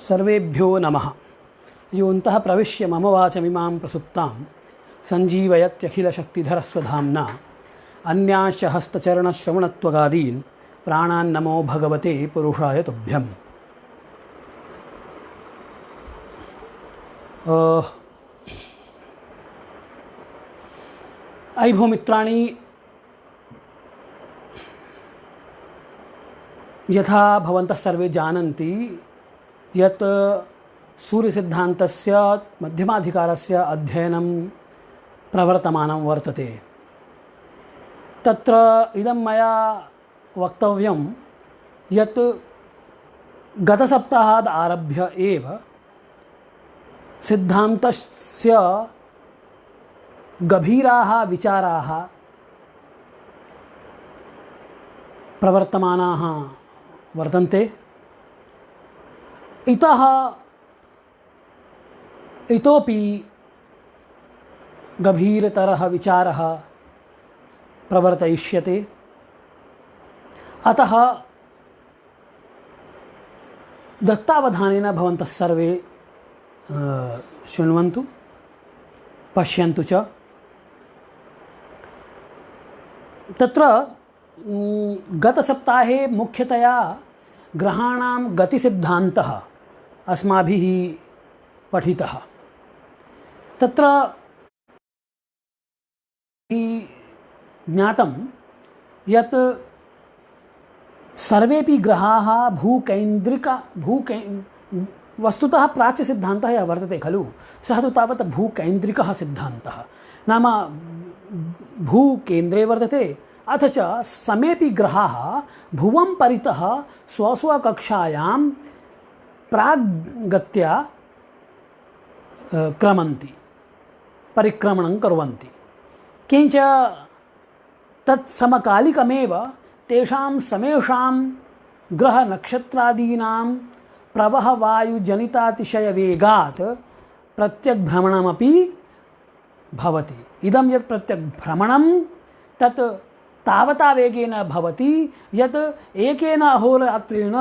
सर्वेभ्यो नमः। योऽन्तः प्रविश्य मम वाचमिमां प्रसुप्तां सञ्जीवयत्यखिलशक्तिधरस्वधाम्ना अन्यांश्च हस्तचरणश्रवणत्वगादीन् प्राणान्नमो भगवते पुरुषाय तुभ्यम्। अयि भो मित्राणि, यथा भवन्तः सर्वे जानन्ति यत् सूर्यसिद्धान्तस्य मध्यमाधिकारस्य अध्ययनं प्रवर्तमानं वर्तते। तत्र इदं मया वक्तव्यं यत् गतसप्ताहात् आरभ्य एव सिद्धान्तस्य गभीराः विचाराः प्रवर्तमानाः वर्तन्ते। इतः इतोपि गभीरतरः विचारः प्रवर्तयिष्यते। अतः दत्तावधानेन भवन्तः सर्वे शृण्वन्तु, पश्यन्तु च। तत्र गतसप्ताहे मुख्यतया ग्रहाणां गतिसिद्धान्तः अस्माभिः पठितः। तत्र ज्ञातं यत् सर्वेपि ग्रहाः वस्तुतः प्राच्यसिद्धान्तः यः वर्तते खलु, सः तु तावत् भूकैन्द्रिकः सिद्धान्तः। नाम भूकेन्द्रे वर्तते, अथ च समेपि ग्रहाः भुवं परितः स्वस्वकक्षायां प्राग्गत्या क्रमन्ति, परिक्रमणं कुर्वन्ति। किञ्च तत्समकालिकमेव तेषां समेषां ग्रहनक्षत्रादीनां प्रवहवायुजनितातिशयवेगात् प्रत्यग्भ्रमणमपि भवति। इदं यत् प्रत्यग्भ्रमणं तत् तावता वेगेन भवति यत् एकेन अहोरात्रेण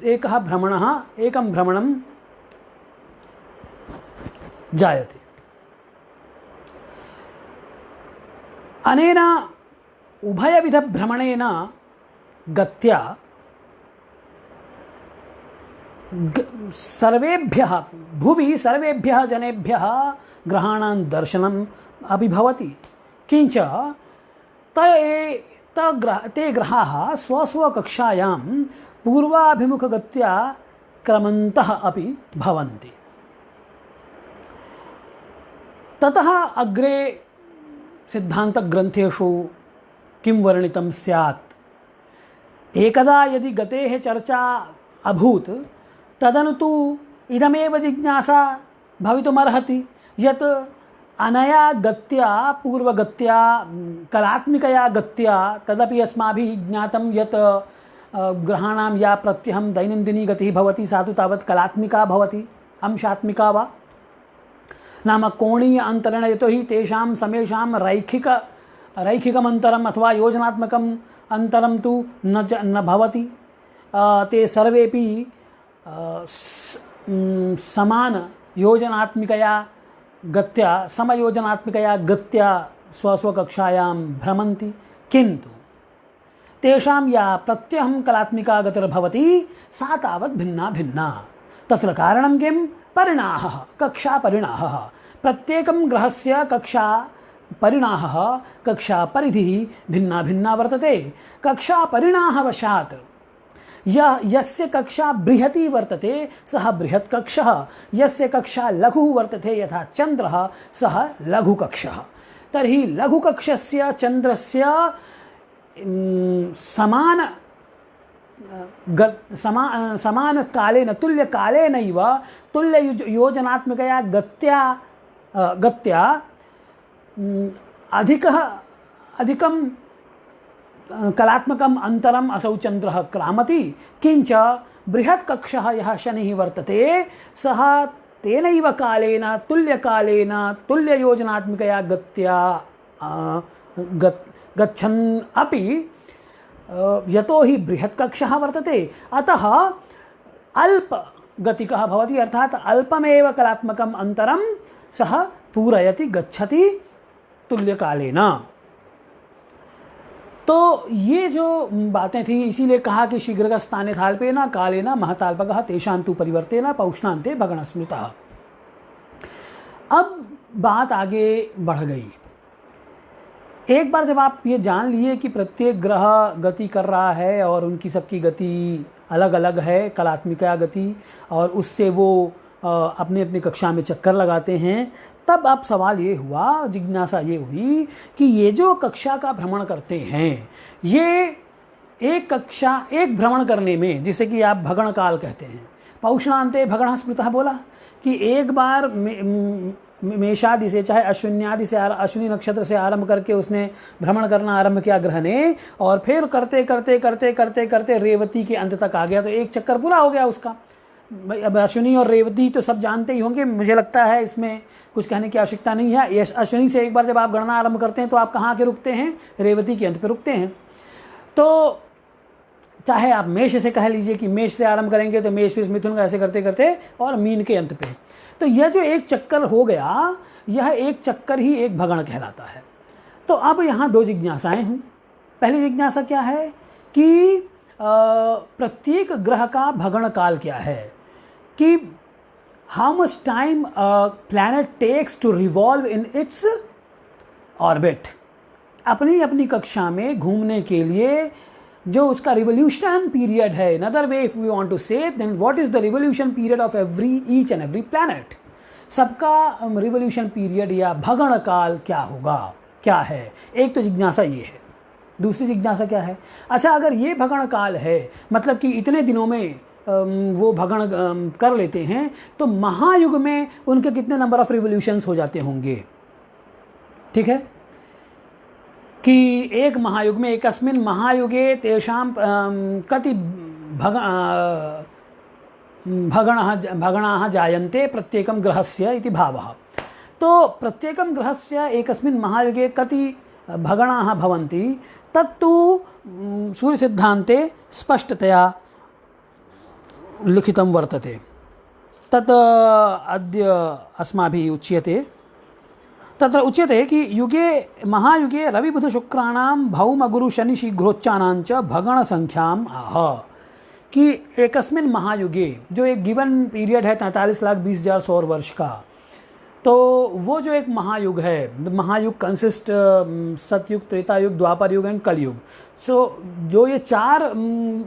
एकं भ्रमणं जायते। अनेन उभयविधभ्रमणेन गत्या सर्वेभ्यः भुवि सर्वेभ्यः जनेभ्यः ग्रहाणां दर्शनम् अपि भवति। किञ्च ते ग्रहाः स्वस्वकक्षायां पूर्वाभिमुखगत्या क्रमन्तः अपि भवन्ति। ततः अग्रे सिद्धान्तग्रन्थेषु किं वर्णितं स्यात्, एकदा यदि गतेः चर्चा अभूत् तदनु तु इदमेव जिज्ञासा भवितुमर्हति यत् अनया गत्या पूर्वगत्या कलात्मिकया गत्या तदपि अस्माभिः ज्ञातं यत् ग्रहाणां या प्रत्यहं दैनन्दिनी गतिः भवति सा तु तावत् कलात्मिका भवति, अंशात्मिका वा। नाम कोणीय अन्तरेण, यतोहि तेषां समेषां रैखिकमन्तरम् अथवा योजनात्मकम् अन्तरं तु न भवति। ते सर्वेपि समानयोजनात्मिकया गत्या समयोजनात्मिकया गत्या स्वस्वकक्षायां भ्रमन्ति। किन्तु तेषां या प्रत्यहं कलात्मिका गतिर्भवति सा तावत् भिन्ना भिन्ना। तत्र कारणं किं? परिणाहः, कक्षापरिणाहः। प्रत्येकं ग्रहस्य कक्षापरिणाहः, कक्षापरिधिः भिन्ना भिन्ना वर्तते। कक्षापरिणाहवशात् यस्य कक्षा बृहती वर्तते सः बृहत् कक्षः, यस्य कक्षा लघुः वर्तते यथा चन्द्रः सः लघुकक्षः। तर्हि लघुकक्षस्य चन्द्रस्य समानकालेन तुल्यकालेनैव तुल्ययोजनात्मकया गत्या अधिकं कलात्मकम् अन्तरम् असौ चन्द्रः क्रामति। किञ्च बृहत् कक्षः यः शनिः वर्तते सः तेनैव कालेन तुल्यकालेन तुल्ययोजनात्मकया गत्या गच्छन् अपि यतो हि बृहत् कक्षः वर्तते, अतः अल्प गतिकः भवति, अर्थात अल्पमेव कलात्मकम अंतरम सह पूरयति गच्छति तुल्यकालेन। तो ये जो बातें थी, इसीलिए कहा कि शीघ्रगस्ताने थाल्पेन कालेन महताल्पकः तेषान्तु परिवर्तेन पौष्णान्ते भगणस्मृतः। अब बात आगे बढ़ गई। एक बार जब आप ये जान लिए कि प्रत्येक ग्रह गति कर रहा है और उनकी सबकी गति अलग अलग है, कलात्मिका गति, और उससे वो अपने अपनी कक्षा में चक्कर लगाते हैं, तब अब सवाल ये हुआ, जिज्ञासा ये हुई कि ये जो कक्षा का भ्रमण करते हैं, ये एक कक्षा, एक भ्रमण करने में, जिसे कि आप भगण काल कहते हैं, पौषणान्ते भगणः स्मृतः बोला कि एक बार मेषादि से, चाहे अश्विन्यादि से, अश्विनी नक्षत्र से आरंभ करके उसने भ्रमण करना आरंभ किया ग्रह ने, और फिर करते करते करते करते करते रेवती के अंत तक आ गया, तो एक चक्कर पूरा हो गया उसका। अब अश्विनी और रेवती तो सब जानते ही होंगे, मुझे लगता है इसमें कुछ कहने की आवश्यकता नहीं है। ये अश्विनी से एक बार जब आप गणना आरंभ करते हैं तो आप कहाँ के रुकते हैं? रेवती के अंत पे रुकते हैं। तो चाहे आप मेष से कह लीजिए कि मेष से आरंभ करेंगे तो मेष मिथुन का ऐसे करते करते और मीन के अंत पे, तो यह जो एक चक्कर हो गया, यह एक चक्कर ही एक भगण कहलाता है। तो अब यहाँ दो जिज्ञासाएं हुई। पहली जिज्ञासा क्या है कि प्रत्येक ग्रह का भगण काल क्या है, कि how much time planet takes to revolve in its orbit. अपनी अपनी कक्षा में घूमने के लिए जो उसका रिवोल्यूशन पीरियड है, in other way if we want to say, then what is the revolution period of each and every planet. सबका रिवोल्यूशन पीरियड या भगण काल क्या होगा, क्या है? एक तो जिज्ञासा ये है। दूसरी जिज्ञासा क्या है? अच्छा, अगर ये भगण काल है, मतलब कि इतने दिनों में वो भगण कर लेते हैं, तो महायुग में उनके कितने नंबर ऑफ रिवोल्यूशंस हो जाते होंगे? ठीक है, कि एक महायुग में, एकस्मिन महायुगे तेषां कति भगणाः जायन्ते प्रत्येकं ग्रहस्य इति भावः। तो प्रत्येकं ग्रहस्य एकस्मिन् महायुगे कति भगणाः भवन्ति, तत्तु सूर्यसिद्धान्ते स्पष्टतया लिखितं वर्तते। तत् अद्य अस्माभिः उच्यते। तत्र उच्यते कि युगे महायुगे रविबुधशुक्राणां भौमगुरुशनिशीघ्रोच्चानां च भगणसंख्याम् आह, कि एकस्मिन् महायुगे, जो एक गिवन पीरियड है 43,20,000 सौर वर्ष का, तो वो जो एक महायुग है, महायुग कंसिस्ट सतयुग, त्रेतायुग, द्वापर युग एंड कलयुग। सो जो ये चार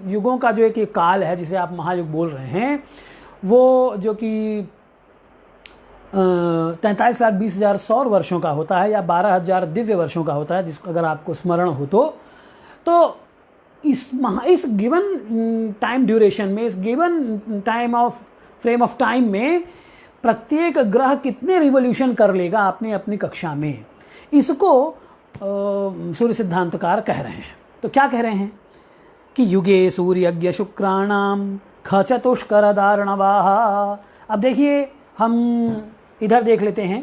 युगों का जो एक काल है जिसे आप महायुग बोल रहे हैं, वो जो कि 43,20,000 सौर वर्षों का होता है या 12,000 दिव्य वर्षों का होता है, जिसको अगर आपको स्मरण हो तो इस गिवन टाइम ड्यूरेशन में, इस given time of frame of time में प्रत्येक ग्रह कितने रिवोल्यूशन कर लेगा अपने अपनी कक्षा में, इसको सूर्य सिद्धांतकार कह रहे हैं। तो क्या कह रहे हैं कि युगे सूर्यज्ञ शुक्राणाम ख चतुष्कर दारणवाः। अब देखिए, हम इधर देख लेते हैं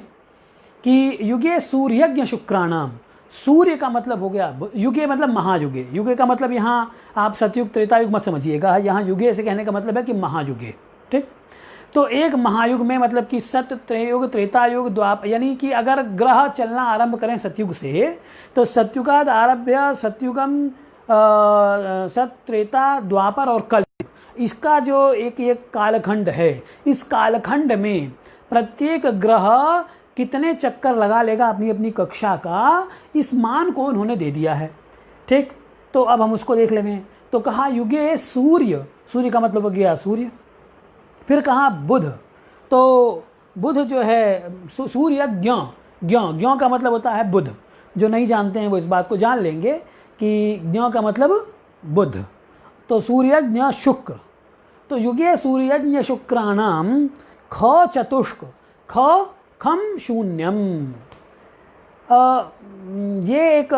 कि युगे सूर्यज्ञ शुक्राणाम, सूर्य का मतलब हो गया, युगे मतलब महायुगे, युगे का मतलब यहाँ आप सतयुग त्रेतायुग मत समझिएगा, यहाँ युगे से कहने का मतलब है कि महायुगे। ठीक, तो एक महायुग में मतलब कि सत्य, त्रयुग, त्रेतायुग, द्वापर, यानी कि अगर ग्रह चलना आरंभ करें सतयुग से, तो सतयुगाद आरभ्य सतयुगम, सत, त्रेता, द्वापर और कलयुग, इसका जो एक कालखंड है, इस कालखंड में प्रत्येक ग्रह कितने चक्कर लगा लेगा अपनी अपनी कक्षा का, इस मान को उन्होंने दे दिया है। ठीक, तो अब हम उसको देख लेंगे। तो कहा युगे सूर्य, सूर्य का मतलब हो गया सूर्य। फिर कहा बुध, तो बुध जो है सूर्य ज्ञ, ज्ञ का मतलब होता है बुध। जो नहीं जानते हैं वो इस बात को जान लेंगे कि ज्ञ का मतलब बुध। तो सूर्यज्ञ शुक्र, तो युगे सूर्यज्ञ शुक्राणाम ख चतुष्क, खम शून्यम। ये एक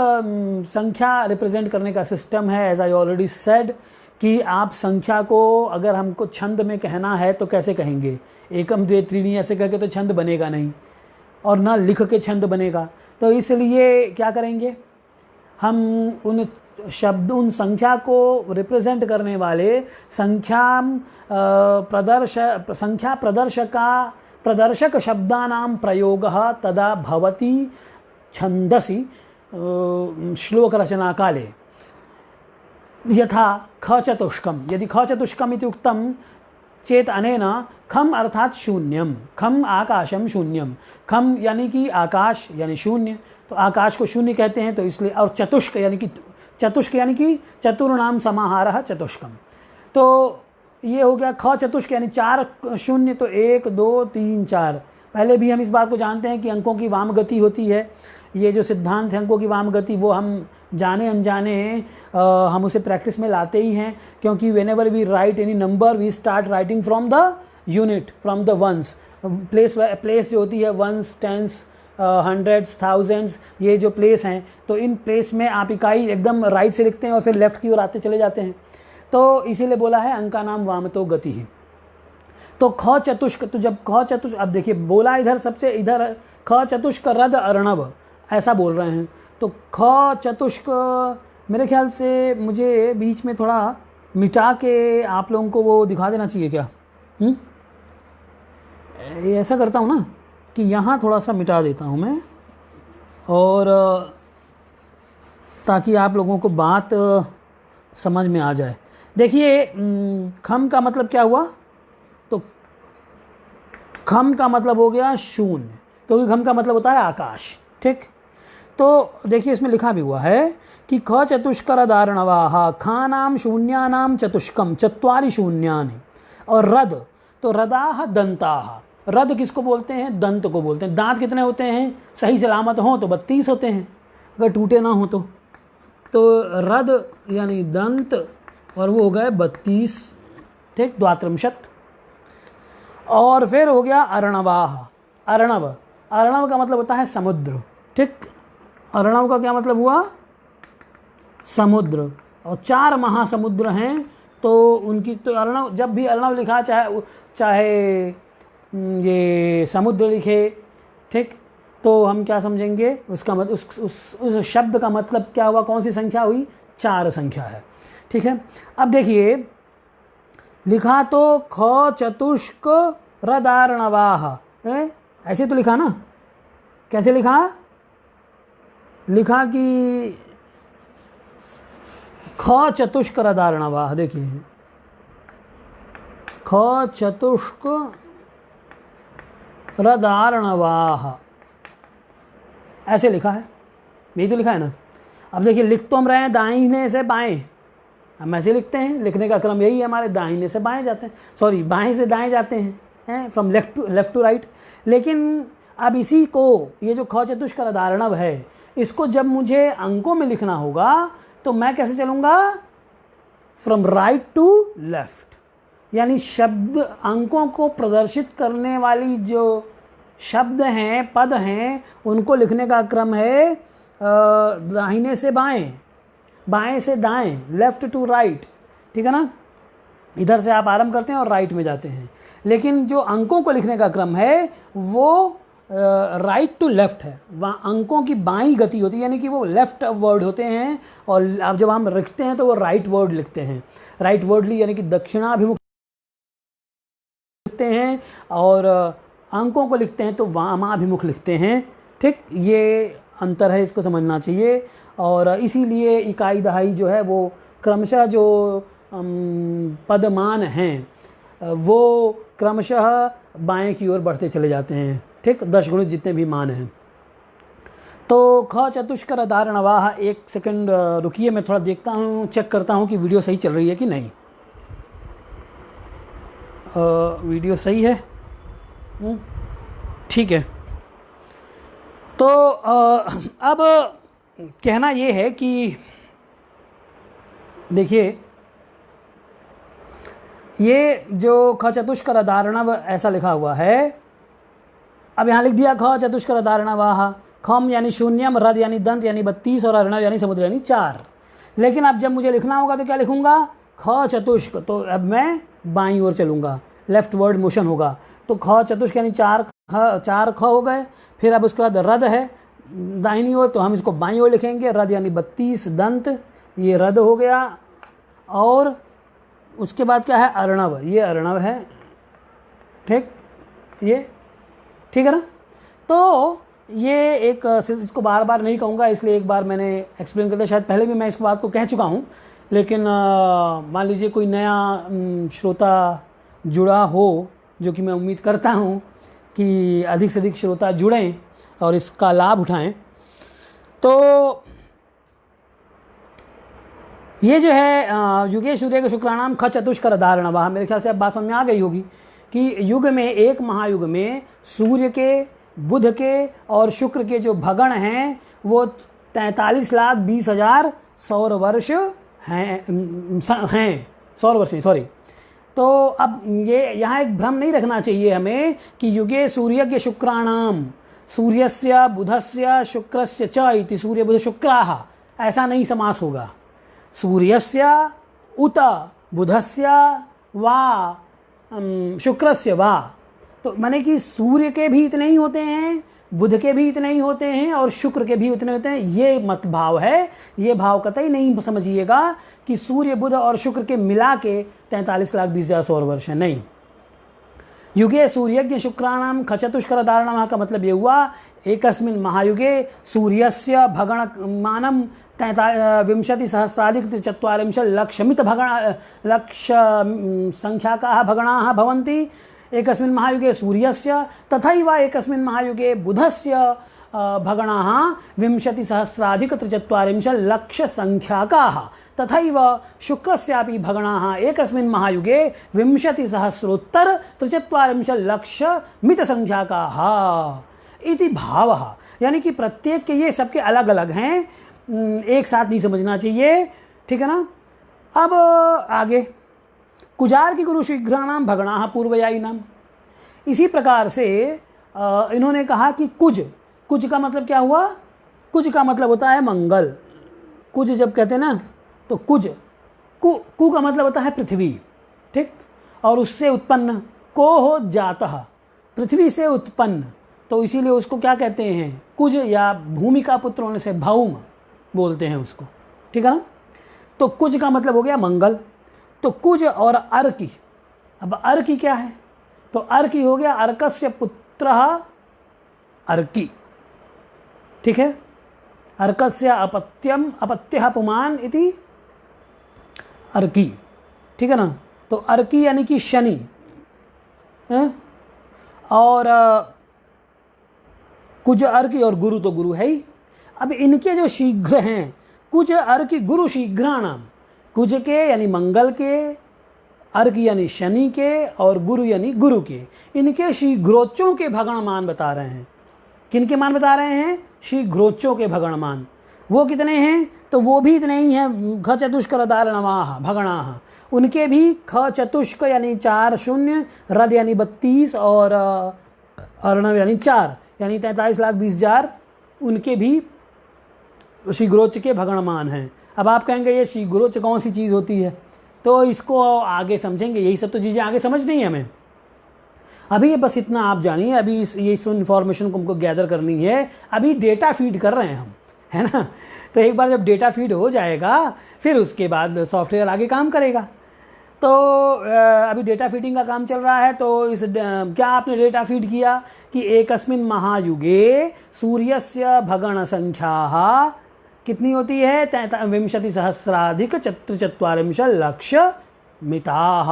संख्या रिप्रेजेंट करने का सिस्टम है, एज आई ऑलरेडी सेड, कि आप संख्या को अगर हमको छंद में कहना है तो कैसे कहेंगे? एकम द्वे त्रीणी ऐसे करके तो छंद बनेगा नहीं, और ना लिख के छंद बनेगा। तो इसलिए क्या करेंगे, हम उन शब्द उन संख्या को रिप्रेजेंट करने वाले प्रदर्शक शब्दानां प्रयोगः तदा भवति छन्दसि श्लोक रचना काले। यथा ख चतुष्कम, यदि ख चतुष्कम इति उक्तं चेत अनेन खम अर्थात शून्यम, खम आकाशम शून्यम, खम यानी कि आकाश यानी शून्य, तो आकाश को शून्य कहते हैं तो इसलिए, और चतुष्क यानी कि चतुर्नाम समाहारः चतुष्कम, तो ये हो गया ख चतुष्क यानी 4 शून्य, तो 1 2 3 4। पहले भी हम इस बात को जानते हैं कि अंकों की वाम गति होती है, ये जो सिद्धांत है अंकों की वाम गति वो हम जाने अनजाने हम उसे प्रैक्टिस में लाते ही हैं, क्योंकि whenever we write any number we start writing from the unit, from the ones. Place जो होती है वंस, टेंस, हंड्रेड्स, थाउजेंड्स, ये जो प्लेस हैं, तो इन प्लेस में आप इकाई एकदम राइट से लिखते हैं और फिर लेफ्ट की ओर आते चले जाते हैं, तो इसीलिए बोला है अंका नाम वामतो गति ही। तो ख चतुष्क, तो जब ख चतुष्क, अब देखिए बोला इधर सबसे, इधर ख चतुष्क रद अर्णव ऐसा बोल रहे हैं, तो ख चतुष्क मेरे ख्याल से मुझे बीच में थोड़ा मिटा के आप लोगों को वो दिखा देना चाहिए क्या? ये ऐसा करता हूँ ना कि यहाँ थोड़ा सा मिटा देता हूँ मैं, और ताकि आप लोगों को बात समझ में आ जाए। देखिए खम का मतलब क्या हुआ, तो खम का मतलब हो गया शून्य, क्योंकि खम का मतलब होता है आकाश, ठीक। तो देखिए इसमें लिखा भी हुआ है कि ख चतुष्कर दारणवाहा खानाम शून्यानाम चतुष्कम चत्वारि शून्यानि, और रद, तो रदाह दंताह, रद किसको बोलते हैं? दंत को बोलते हैं। दांत कितने होते हैं? सही सलामत हों तो 32 होते हैं, अगर टूटे ना हो तो रद यानी दंत, और वो हो गए 32, ठीक, द्वात्रिंशत्। और फिर हो गया अर्णवाह, अर्णव, अर्णव का मतलब होता है समुद्र, ठीक। अर्णव का क्या मतलब हुआ? समुद्र, और 4 महासमुद्र हैं, तो उनकी, तो अर्णव, जब भी अर्णव लिखा चाहे ये समुद्र लिखे, ठीक, तो हम क्या समझेंगे उसका मतलब, उस शब्द का मतलब क्या हुआ? कौन सी संख्या हुई? 4 संख्या है, ठीक है। अब देखिए लिखा तो ख चतुष्क रदार्णवाह, ऐसे तो लिखा ना, कैसे लिखा? लिखा कि ख चतुष्क रदार्णवाह, देखिए ख चतुष्क रदार्णवाह ऐसे लिखा है, यही तो लिखा है ना। अब देखिए लिख तो हम रहे हैं दाहिने से बाएं, हम ऐसे लिखते हैं, लिखने का क्रम यही है हमारे, दाहिने से बाएं जाते हैं, सॉरी बाएं से दाएं जाते हैं, फ्रॉम लेफ्ट टू राइट। लेकिन अब इसी को, ये जो ख चतुष्क रदार्णव है, इसको जब मुझे अंकों में लिखना होगा तो मैं कैसे चलूँगा? फ्रॉम राइट टू लेफ्ट, यानी शब्द, अंकों को प्रदर्शित करने वाली जो शब्द हैं, पद हैं, उनको लिखने का क्रम है दाहिने से बाएं, बाएं से दाएं, लेफ्ट टू राइट, ठीक है ना। इधर से आप आरंभ करते हैं और राइट में जाते हैं, लेकिन जो अंकों को लिखने का क्रम है वो राइट टू लेफ्ट है, वहाँ अंकों की बाईं गति होती है, यानी कि वो लेफ्ट वर्ड होते हैं, और अब जब हम लिखते हैं तो वो राइट वर्ड लिखते हैं, राइट वर्डली यानी कि दक्षिणाभिमुख लिखते हैं, और अंकों को लिखते हैं तो वामाभिमुख लिखते हैं, ठीक। ये अंतर है, इसको समझना चाहिए। और इसीलिए इकाई दहाई जो है वो क्रमशः जो पदमान हैं वो क्रमशः बाएं की ओर बढ़ते चले जाते हैं, ठीक, 10 गुणित जितने भी मान हैं। तो ख चतुष्क रदार्णवाह, एक सेकंड रुकिए, मैं थोड़ा देखता हूँ, चेक करता हूँ कि वीडियो सही चल रही है कि नहीं। वीडियो सही है, ठीक है। तो अब कहना ये है कि देखिए ये जो ख चतुष्क रदार्णव ऐसा लिखा हुआ है, अब यहाँ लिख दिया ख चतुष्क रदार्णवाह, खम यानी शून्यम, रद यानी दंत यानी 32, और अर्णव यानी समुद्र यानी 4। लेकिन अब जब मुझे लिखना होगा तो क्या लिखूंगा? ख चतुष्क, तो अब मैं बाईं ओर चलूँगा, लेफ्ट वर्ड मोशन होगा, तो ख चतुष्क यानी 4 ख हो गए। फिर अब उसके बाद रद है दाहिनी ओर, तो हम इसको बाईं ओर लिखेंगे, रद यानी 32 दंत, ये रद हो गया, और उसके बाद क्या है, अर्णव, ये अर्णव है, ठीक, ये ठीक है ना। तो ये एक, इसको बार बार नहीं कहूँगा इसलिए एक बार मैंने एक्सप्लेन कर दिया, शायद पहले भी मैं इस बात को कह चुका हूँ, लेकिन मान लीजिए कोई नया श्रोता जुड़ा हो, जो कि मैं उम्मीद करता हूँ कि अधिक से अधिक श्रोता जुड़ें और इसका लाभ उठाएं। तो ये जो है युगे सूर्य के शुक्राणाम ख चतुष्कर धारणवा, मेरे ख्याल से अब बात समझ में आ गई होगी कि युग में, एक महायुग में सूर्य के, बुध के और शुक्र के जो भगण हैं वो 43,20,000 सौर वर्ष हैं सौर वर्ष, सॉरी। तो अब ये यहाँ एक भ्रम नहीं रखना चाहिए हमें कि युगे सूर्य के शुक्राणाम, सूर्यस्य बुधस्य शुक्रस्य च इति सूर्य बुध शुक्राः, ऐसा नहीं समास होगा। सूर्यस्य उत बुधस्य वा शुक्रस्य वा, तो माने कि सूर्य के भी इतने ही होते हैं, बुध के भी इतने ही होते हैं और शुक्र के भी उतने होते हैं, ये मत भाव है। ये भाव कतई नहीं समझिएगा कि सूर्य, बुध और शुक्र के मिला के 43,20,000 सौर वर्ष है, नहीं। युगे सूर्यज्ञ शुक्राणाम खचतुष्कर धारणा का मतलब ये हुआ, एकस्मिन् महायुगे सूर्यस्य भगणमानं विंशतिसहस्राधिक-चत्वारिंशल्लक्षमित भगण लक्ष संख्याकाः भगणाः भवन्ति एकस्मिन् महायुगे सूर्यस्य, तथैव एकस्मिन् महायुगे बुधस्य भगणाः 20,000,000-3,40,000 संख्याकाः, तथैव शुक्रस्यापि भगणाः एकस्मिन् महायुगे 20,000,000-3,40,000 मित संख्याकाः इति भावः। यानी कि प्रत्येक के ये सबके अलग अलग हैं, एक साथ नहीं समझना चाहिए, ठीक है ना। अब आगे, कुजार की गुरु शीघ्राणाम भगणाः पूर्वयायिनाम, इसी प्रकार से इन्होंने कहा कि कुज, कुज का मतलब क्या हुआ, कुज का मतलब होता है मंगल। कुज जब कहते हैं ना तो कुज, कु का मतलब होता है पृथ्वी, ठीक, और उससे उत्पन्न, को हो जातः, पृथ्वी से उत्पन्न, तो इसीलिए उसको क्या कहते हैं, कुज, या भूमि का पुत्र होने से भौम बोलते हैं उसको, ठीक है ना। तो कुज का मतलब हो गया मंगल। तो कुज और अर्की, अब अर्की क्या है, तो अर्की हो गया अर्कस्य पुत्र अर्की, ठीक है। अर्कस्य अपत्यम अपत्यः पुमान इति अर्की, ठीक है ना। तो अर्की यानी कि शनि है, और कुज अर्की और गुरु तो गुरु है ही। अब इनके जो शीघ्र हैं, कुज अर्की गुरु शीघ्राणाम, कुज के यानी मंगल के, अर्क यानी शनि के, और गुरु यानी गुरु के, इनके शीघ्रोच्चों के भगणमान बता रहे हैं। किनके मान बता रहे हैं, शीघ्रोच्चों के भगणमान। वो कितने हैं, तो वो भी इतने ही हैं, ख चतुष्कर धारणवाः भगणाः, उनके भी ख चतुष्क यानी 4 शून्य, रद यानी 32 और अर्णव यानी 4, यानी 43,20,000 उनके भी शीघ्रोच्च के भगणमान हैं। अब आप कहेंगे ये शीघ्रोच्च कौन सी चीज़ होती है, तो इसको आगे समझेंगे, यही सब तो चीज़ें आगे समझनी है हमें। अभी ये बस इतना आप जानिए, अभी ये इन्फॉर्मेशन को हमको गैदर करनी है, अभी डेटा फीड कर रहे हैं हम, है ना। तो एक बार जब डेटा फीड हो जाएगा फिर उसके बाद सॉफ्टवेयर आगे काम करेगा। तो अभी डेटा फीडिंग का काम चल रहा है। तो इस क्या आपने डेटा फीड किया कि एकस्मिन् महायुगे सूर्यस्य भगण संख्या कितनी होती है, 20,000,000-3,40,000 मिताः।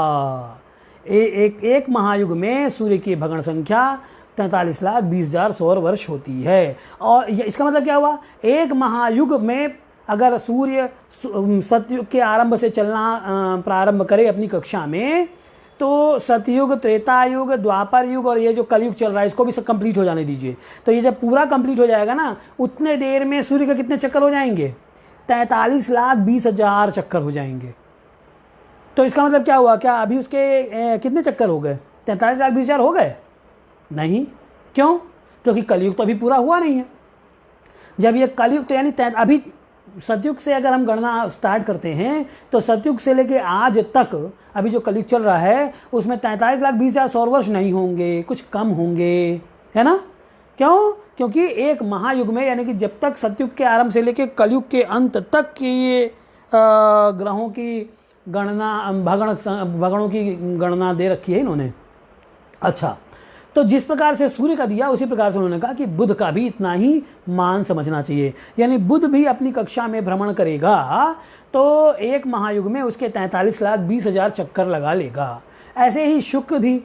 एक महायुग में सूर्य की भगण संख्या 43,20,000 सौर वर्ष होती है। और इसका मतलब क्या हुआ, एक महायुग में अगर सूर्य सतयुग के आरंभ से चलना प्रारंभ करे अपनी कक्षा में, तो सतयुग, त्रेतायुग, द्वापर युग और ये जो कलयुग चल रहा है इसको भी सब कंप्लीट हो जाने दीजिए। तो ये जब पूरा कंप्लीट हो जाएगा ना, उतने देर में सूर्य के कितने चक्कर हो जाएंगे, 43,20,000 चक्कर हो जाएंगे। तो इसका मतलब क्या हुआ, क्या अभी उसके कितने चक्कर हो गए, 43,20,000 हो गए? नहीं। क्यों? क्योंकि कलयुग तो अभी पूरा हुआ नहीं है। जब ये कलयुग, तो यानी अभी सतयुग से अगर हम गणना स्टार्ट करते हैं तो सतयुग से लेके आज तक अभी जो कलयुग चल रहा है उसमें 43,20,000 सौर वर्ष नहीं होंगे, कुछ कम होंगे, है ना। क्यों? क्योंकि एक महायुग में, यानी कि जब तक सतयुग के आरंभ से लेके कलयुग के अंत तक की ये ग्रहों की गणना, भगणों की गणना दे रखी है इन्होंने। अच्छा, तो जिस प्रकार से सूर्य का दिया उसी प्रकार से उन्होंने कहा कि बुध का भी इतना ही मान समझना चाहिए। यानी बुध भी अपनी कक्षा में भ्रमण करेगा तो एक महायुग में उसके 43,20,000 चक्कर लगा लेगा। ऐसे ही शुक्र भी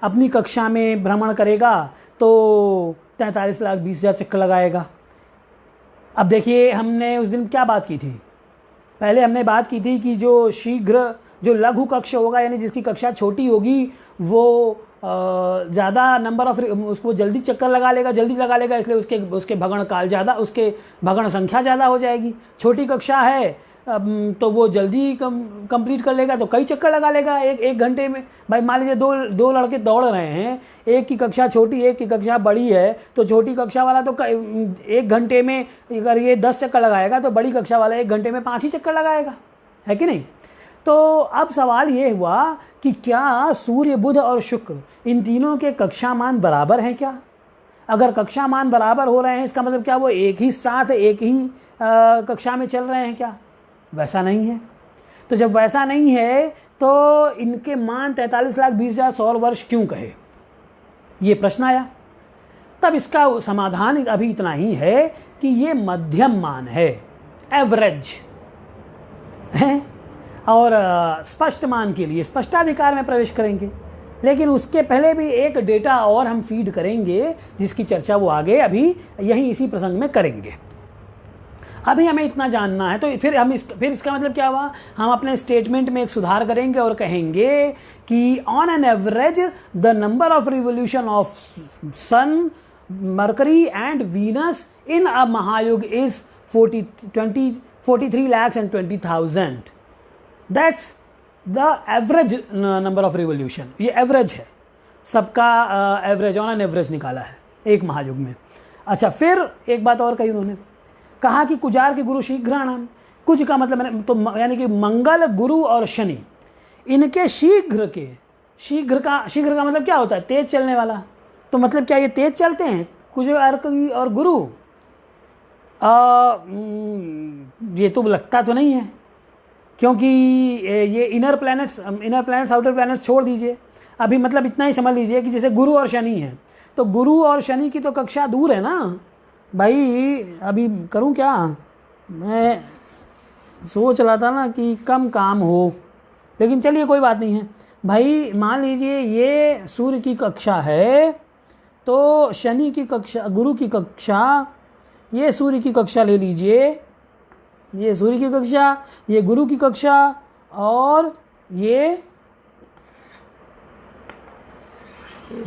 अपनी कक्षा में भ्रमण करेगा तो 43,20,000 चक्कर लगाएगा। अब देखिए, हमने उस दिन क्या बात की थी? पहले हमने बात की थी कि जो लघु कक्ष होगा, यानी जिसकी कक्षा छोटी होगी, वो ज़्यादा नंबर ऑफ उसको जल्दी चक्कर लगा लेगा, इसलिए उसके भगण काल ज़्यादा, उसके भगण संख्या ज़्यादा हो जाएगी। छोटी कक्षा है तो वो जल्दी कंप्लीट कर लेगा, तो कई चक्कर लगा लेगा एक घंटे में। भाई मान लीजिए दो लड़के दौड़ रहे हैं, एक की कक्षा छोटी, एक की कक्षा बड़ी है, तो छोटी कक्षा वाला तो एक घंटे में अगर ये 10 चक्कर लगाएगा तो बड़ी कक्षा वाला 1 घंटे में 5 ही चक्कर लगाएगा, है कि नहीं? तो अब सवाल ये हुआ कि क्या सूर्य, बुध और शुक्र इन तीनों के कक्षा मान बराबर हैं क्या? अगर कक्षा मान बराबर हो रहे हैं, इसका मतलब क्या वो एक ही साथ एक ही कक्षा में चल रहे हैं क्या? वैसा नहीं है। तो जब वैसा नहीं है तो इनके मान 43,20,000 सौर वर्ष क्यों कहे? ये प्रश्न आया। तब इसका समाधान अभी इतना ही है कि ये मध्यम मान है, एवरेज है। और स्पष्ट मान के लिए स्पष्टाधिकार में प्रवेश करेंगे, लेकिन उसके पहले भी एक डेटा और हम फीड करेंगे जिसकी चर्चा वो आगे अभी यहीं इसी प्रसंग में करेंगे। अभी हमें इतना जानना है, तो फिर इसका मतलब क्या हुआ? हम अपने स्टेटमेंट में एक सुधार करेंगे और कहेंगे कि on an average the number of revolution of sun, Mercury and Venus in a महायुग is 43,20,000। That's the average number of revolution. ये एवरेज है, सबका एवरेज, ऑन एन एवरेज निकाला है एक महायुग में। अच्छा, फिर एक बात और कही उन्होंने, कहा कि कुजार के गुरु शीघ्राणाम, कुछ का मतलब तो यानी कि मंगल, गुरु और शनि, इनके शीघ्र का मतलब क्या होता है? तेज चलने वाला। तो मतलब क्या ये तेज चलते हैं कुजार और गुरु? ये तो लगता तो नहीं है, क्योंकि ये इनर प्लैनेट्स आउटर प्लैनेट्स छोड़ दीजिए, अभी मतलब इतना ही समझ लीजिए कि जैसे गुरु और शनि है, तो गुरु और शनि की तो कक्षा दूर है ना भाई। अभी करूं क्या, मैं सोच रहा था ना कि कम काम हो, लेकिन चलिए कोई बात नहीं है भाई। मान लीजिए ये सूर्य की कक्षा है, तो शनि की कक्षा, गुरु की कक्षा, ये सूर्य की कक्षा ले लीजिए, ये सूर्य की कक्षा, ये गुरु की कक्षा, और ये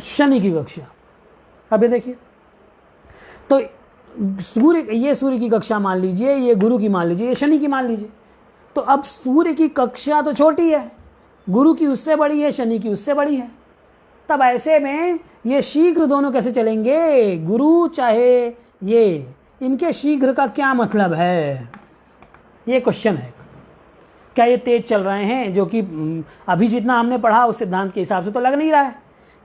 शनि की कक्षा। अभी देखिए, तो ये सूर्य की कक्षा मान लीजिए, ये गुरु की मान लीजिए, ये शनि की मान लीजिए। तो अब सूर्य की कक्षा तो छोटी है, गुरु की उससे बड़ी है, शनि की उससे बड़ी है। तब ऐसे में ये शीघ्र दोनों कैसे चलेंगे? गुरु चाहे ये, इनके शीघ्र का क्या मतलब है? ये क्वेश्चन है। क्या ये तेज चल रहे हैं? जो कि अभी जितना हमने पढ़ा उस सिद्धांत के हिसाब से तो लग नहीं रहा है,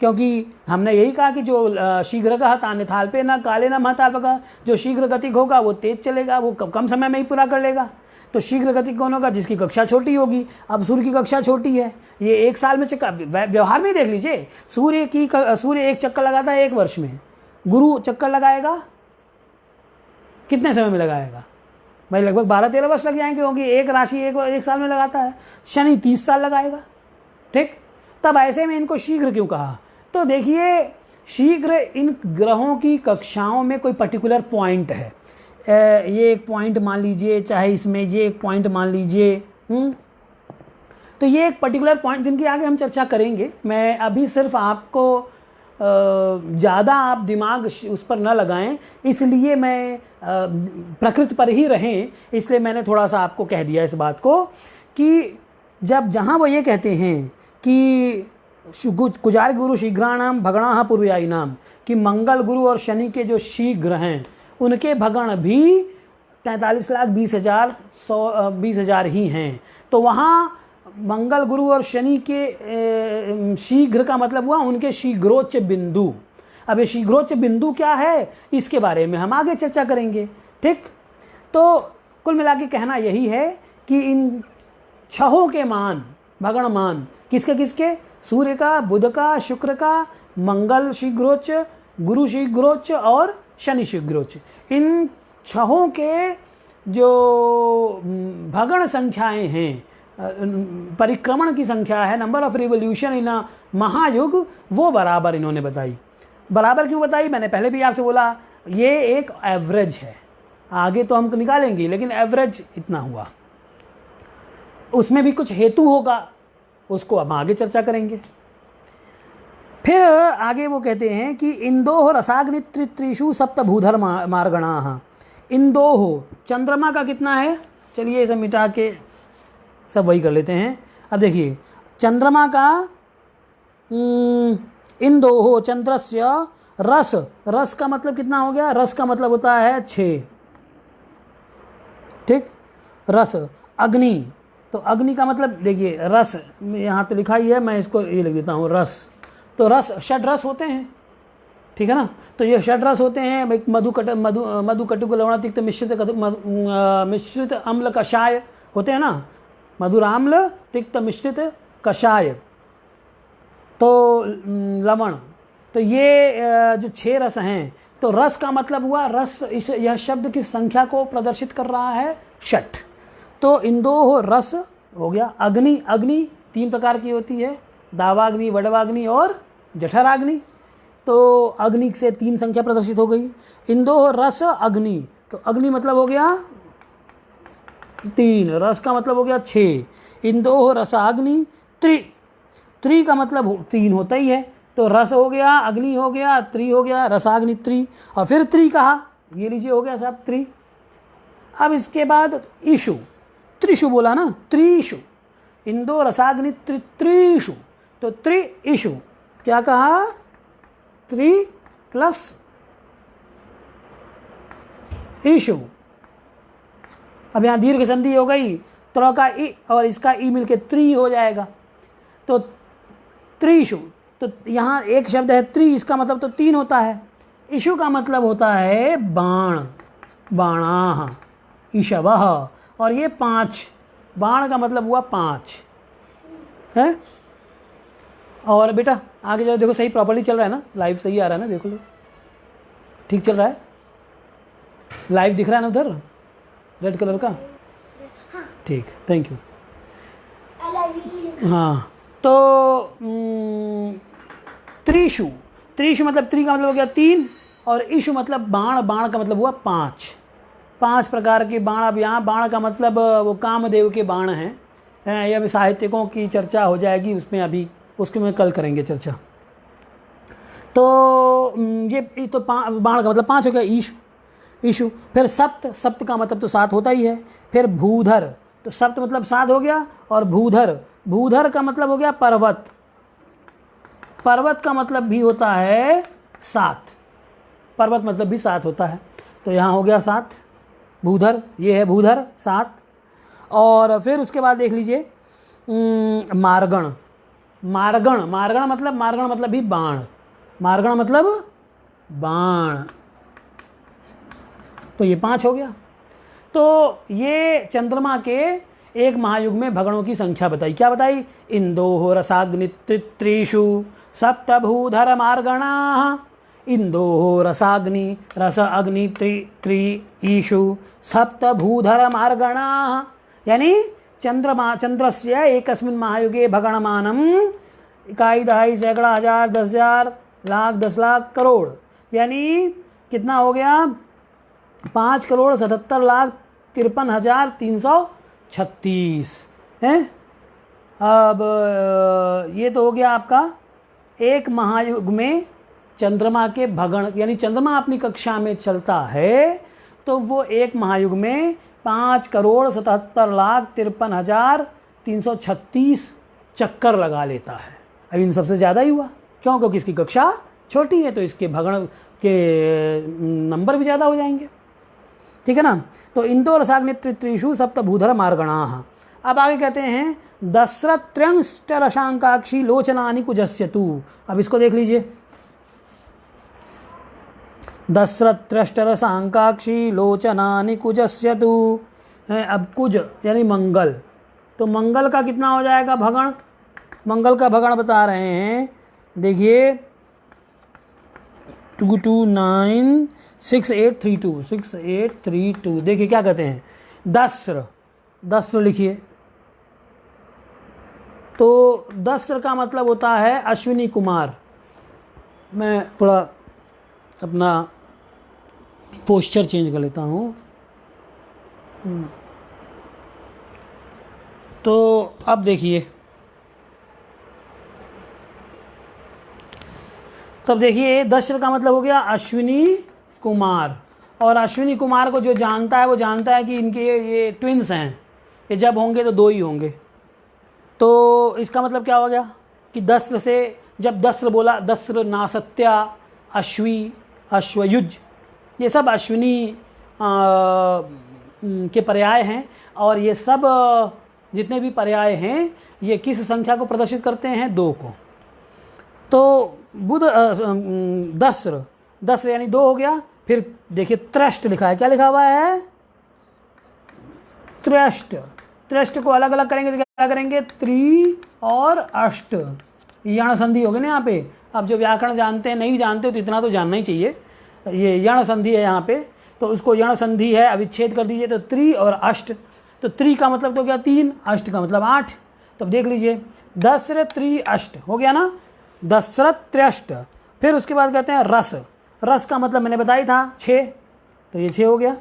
क्योंकि हमने यही कहा कि जो शीघ्रगः तान्यथाल्पे न काले न महताल्पकः, जो शीघ्र गतिक होगा वो तेज चलेगा, वो कम समय में ही पूरा कर लेगा। तो शीघ्र गतिक कौन होगा? जिसकी कक्षा छोटी होगी। अब सूर्य की कक्षा छोटी है, ये 1 साल में चक्कर, व्यवहार में देख लीजिए, सूर्य एक चक्कर लगाता है 1 वर्ष में, गुरु चक्कर लगाएगा कितने समय में लगाएगा भाई? लगभग 12-13 वर्ष लग जाएंगे, क्योंकि एक राशि एक साल में लगाता है। शनि 30 साल लगाएगा, ठीक। तब ऐसे में इनको शीघ्र क्यों कहा? तो देखिए, शीघ्र इन ग्रहों की कक्षाओं में कोई पर्टिकुलर पॉइंट है। ये एक पॉइंट मान लीजिए, चाहे इसमें ये एक पॉइंट मान लीजिए, तो ये एक पर्टिकुलर पॉइंट जिनकी आगे हम चर्चा करेंगे। मैं अभी सिर्फ आपको ज़्यादा आप दिमाग उस पर न लगाएं, इसलिए मैं प्रकृति पर ही रहें, इसलिए मैंने थोड़ा सा आपको कह दिया इस बात को कि जहाँ वो ये कहते हैं कि कुजार गुरु शीघ्राणाम भगणाः पूर्वयायिनाम, कि मंगल, गुरु और शनि के जो शीघ्र हैं उनके भगण भी 43,20,000 ही हैं। तो वहाँ मंगल, गुरु और शनि के शीघ्र का मतलब हुआ उनके शीघ्रोच्च बिंदु। अब ये शीघ्रोच्च बिंदु क्या है, इसके बारे में हम आगे चर्चा करेंगे, ठीक। तो कुल मिला के कहना यही है कि इन छहों के मान, भगण मान किसके किसके, सूर्य का, बुध का, शुक्र का, मंगल शीघ्रोच्च, गुरु शीघ्रोच्च और शनि शीघ्रोच्च, इन छहों के जो भगण संख्याएं हैं, परिक्रमण की संख्या है, number of revolution in a महायुग, वो बराबर इन्होंने बताई। बराबर क्यों बताई? मैंने पहले भी आपसे बोला ये एक एवरेज है, आगे तो हम निकालेंगे, लेकिन एवरेज इतना हुआ। उसमें भी कुछ हेतु होगा, उसको हम आगे चर्चा करेंगे। फिर आगे वो कहते हैं कि इंदोह रसाग्नित्रिषु सप्तभूधर मार्गणाः। इंदोह चंद्रमा का कितना है, चलिए इसे मिटा के सब वही कर लेते हैं। अब देखिए चंद्रमा का इंदोह चंद्रस्य रस, रस का मतलब कितना हो गया, रस का मतलब होता है 6, ठीक। रस अग्नि, तो अग्नि का मतलब देखिए रस यहाँ तो लिखा ही है, मैं इसको ये लिख देता हूँ रस। तो रस षड रस होते हैं, ठीक है ना। तो ये षड रस होते हैं, मधु कटुक लवण तिक्त मिश्रित अम्ल कषाय होते हैं ना, मधुर आम्ल तिक्त मिश्रित कषाय, तो लवण, तो ये जो 6 रस हैं, तो रस का मतलब हुआ रस, इस यह शब्द की संख्या को प्रदर्शित कर रहा है 6। तो इंदोह रस हो गया। अग्नि, अग्नि 3 प्रकार की होती है, दावाग्नि, वडवाग्नि और जठराग्नि। तो अग्नि से 3 संख्या प्रदर्शित हो गई। इंदोह रस अग्नि, तो अग्नि मतलब हो गया 3, रस का मतलब हो गया 6। इंदोह रसाग्नि त्रि, त्रि का मतलब 3 होता ही है, तो रस हो गया, अग्नि हो गया, त्रि हो गया, रसाग्नि त्रि, और फिर त्रि कहा, ये लीजिए हो गया साहब त्रि। अब इसके बाद ईशु, त्रिशु बोला ना, त्रिशु, इंदो रसाग्नि त्रिशु, तो त्रि ईशु, क्या कहा, 3 प्लस ईशु। अब यहाँ दीर्घ संधि हो गई, त्रो का ई और इसका ई मिलके त्रि हो जाएगा, तो त्रिशु। तो यहाँ एक शब्द है त्रि, इसका मतलब तो 3 होता है। ईशु का मतलब होता है बाण, बाणाः ईशवः, और ये 5, बाण का मतलब हुआ 5 है। और बेटा आगे जाओ, देखो सही प्रॉपर्ली चल रहा है ना, लाइव सही आ रहा है ना, देखो लो ठीक चल रहा है, लाइव दिख रहा है ना उधर रेड कलर का, ठीक, थैंक यू। हाँ, तो त्रिशु, त्रिशु मतलब त्रि का मतलब हो गया 3, और ईशु मतलब बाण, बाण का मतलब हुआ 5, 5 प्रकार के बाण। अब यहाँ बाण का मतलब वो कामदेव के बाण हैं, ये अभी साहित्यिकों की चर्चा हो जाएगी उसमें, अभी उसके में कल करेंगे चर्चा। तो ये तो बाण का मतलब 5 हो गया, ईशु, ईशु। फिर सप्त, सप्त का मतलब तो 7 होता ही है। फिर भूधर, तो सप्त मतलब 7 हो गया, और भूधर, भूधर का मतलब हो गया पर्वत, पर्वत का मतलब भी होता है 7, पर्वत मतलब भी 7 होता है, तो यहाँ हो गया 7, भूधर, ये है भूधर 7। और फिर उसके बाद देख लीजिए मार्गण, मार्गण, मार्गण मतलब भी बाण, मार्गण मतलब बाण, तो ये 5 हो गया। तो ये चंद्रमा के एक महायुग में भगणों की संख्या बताई, क्या बताई, इंदोह रसाग्नित्रिषु सप्तभूधर मार्गणाः, इंदोह रसाग्नि रस अग्नि त्रिषु सप्तभूधर मार्गणाः, यानी चंद्रमा, चंद्रस्य एकस्मिन् महायुगे भगणमानम इकाई दहाई सैकड़ा हजार 10,000 लाख 10 लाख करोड़, यानी कितना हो गया 5,77,53,336 है। अब ये तो हो गया आपका एक महायुग में चंद्रमा के भगण, यानी चंद्रमा अपनी कक्षा में चलता है तो वो एक महायुग में 5,77,53,336 चक्कर लगा लेता है। अब इन सबसे ज़्यादा ही हुआ, क्यों, क्योंकि इसकी कक्षा छोटी है तो इसके भगण के नंबर भी ज़्यादा हो जाएंगे, ठीक है ना। तो इंदो रसाग्नित्रिषु सप्तभूधर मार्गणाः। अब आगे कहते हैं दस्रत्रंश्च लोचनानि कुजस्यतु। अब इसको देख लीजिए, दस्रत्रष्टरसांकाक्षी लोचनानि कुजस्यतु, है। अब कुज यानी मंगल, तो मंगल का कितना हो जाएगा भगण, मंगल का भगण बता रहे हैं, देखिए 2296832 देखिए क्या कहते हैं, दस्र, दस्र लिखिए, तो दस्र का मतलब होता है अश्विनी कुमार। मैं थोड़ा अपना पोस्चर चेंज कर लेता हूँ। तो अब देखिए, तब देखिए दस्र का मतलब हो गया अश्विनी कुमार, और अश्विनी कुमार को जो जानता है वो जानता है कि इनके ये ट्विन्स हैं, ये जब होंगे तो दो ही होंगे। तो इसका मतलब क्या हो गया कि दस्र से, जब दस्र बोला, दस्र, नासत्या, अश्वी, अश्वयुज, ये सब अश्विनी के पर्याय हैं, और ये सब जितने भी पर्याय हैं ये किस संख्या को प्रदर्शित करते हैं, 2 को। तो बुध दस्र, दस्र यानी 2 हो गया। फिर देखिए त्रष्ट लिखा है, क्या लिखा हुआ है, त्रष्ट, त्रष्ट को अलग अलग करेंगे तो क्या करेंगे, त्रि और अष्ट, यण संधि होगी ना यहाँ पे। अब जो व्याकरण जानते हैं, नहीं भी जानते तो इतना तो जानना ही चाहिए, ये यण संधि है यहाँ पे, तो उसको यण संधि है, अविच्छेद कर दीजिए तो त्रि और अष्ट। तो त्रि का मतलब तो क्या 3, अष्ट का मतलब 8। तो देख लीजिए दस्र त्रि अष्ट हो गया ना, दस्र त्र्यष्ट। फिर उसके बाद कहते हैं रस, रस का मतलब मैंने बताया था 6, तो ये 6 हो गया,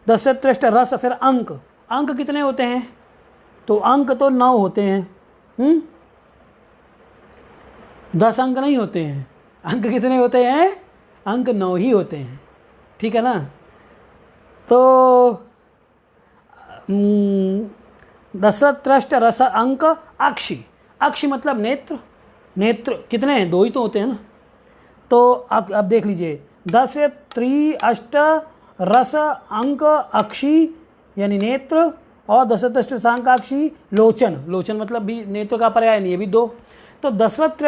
दस्र त्र्यष्ट रस। फिर अंक, अंक कितने होते हैं, तो अंक तो 9 होते हैं। 10 अंक नहीं होते हैं, अंक कितने होते हैं, अंक 9 ही होते हैं, ठीक है ना। तो दशरथ रस अंक अक्षी, अक्षी मतलब नेत्र, नेत्र कितने हैं, 2 ही तो होते हैं ना। तो अब देख लीजिए 10 3 अष्ट रस अंक अक्षी यानी नेत्र, और दशरथ सांकाक्षी लोचन, लोचन मतलब भी नेत्र का पर्याय नहीं, ये भी 2। तो दशरथ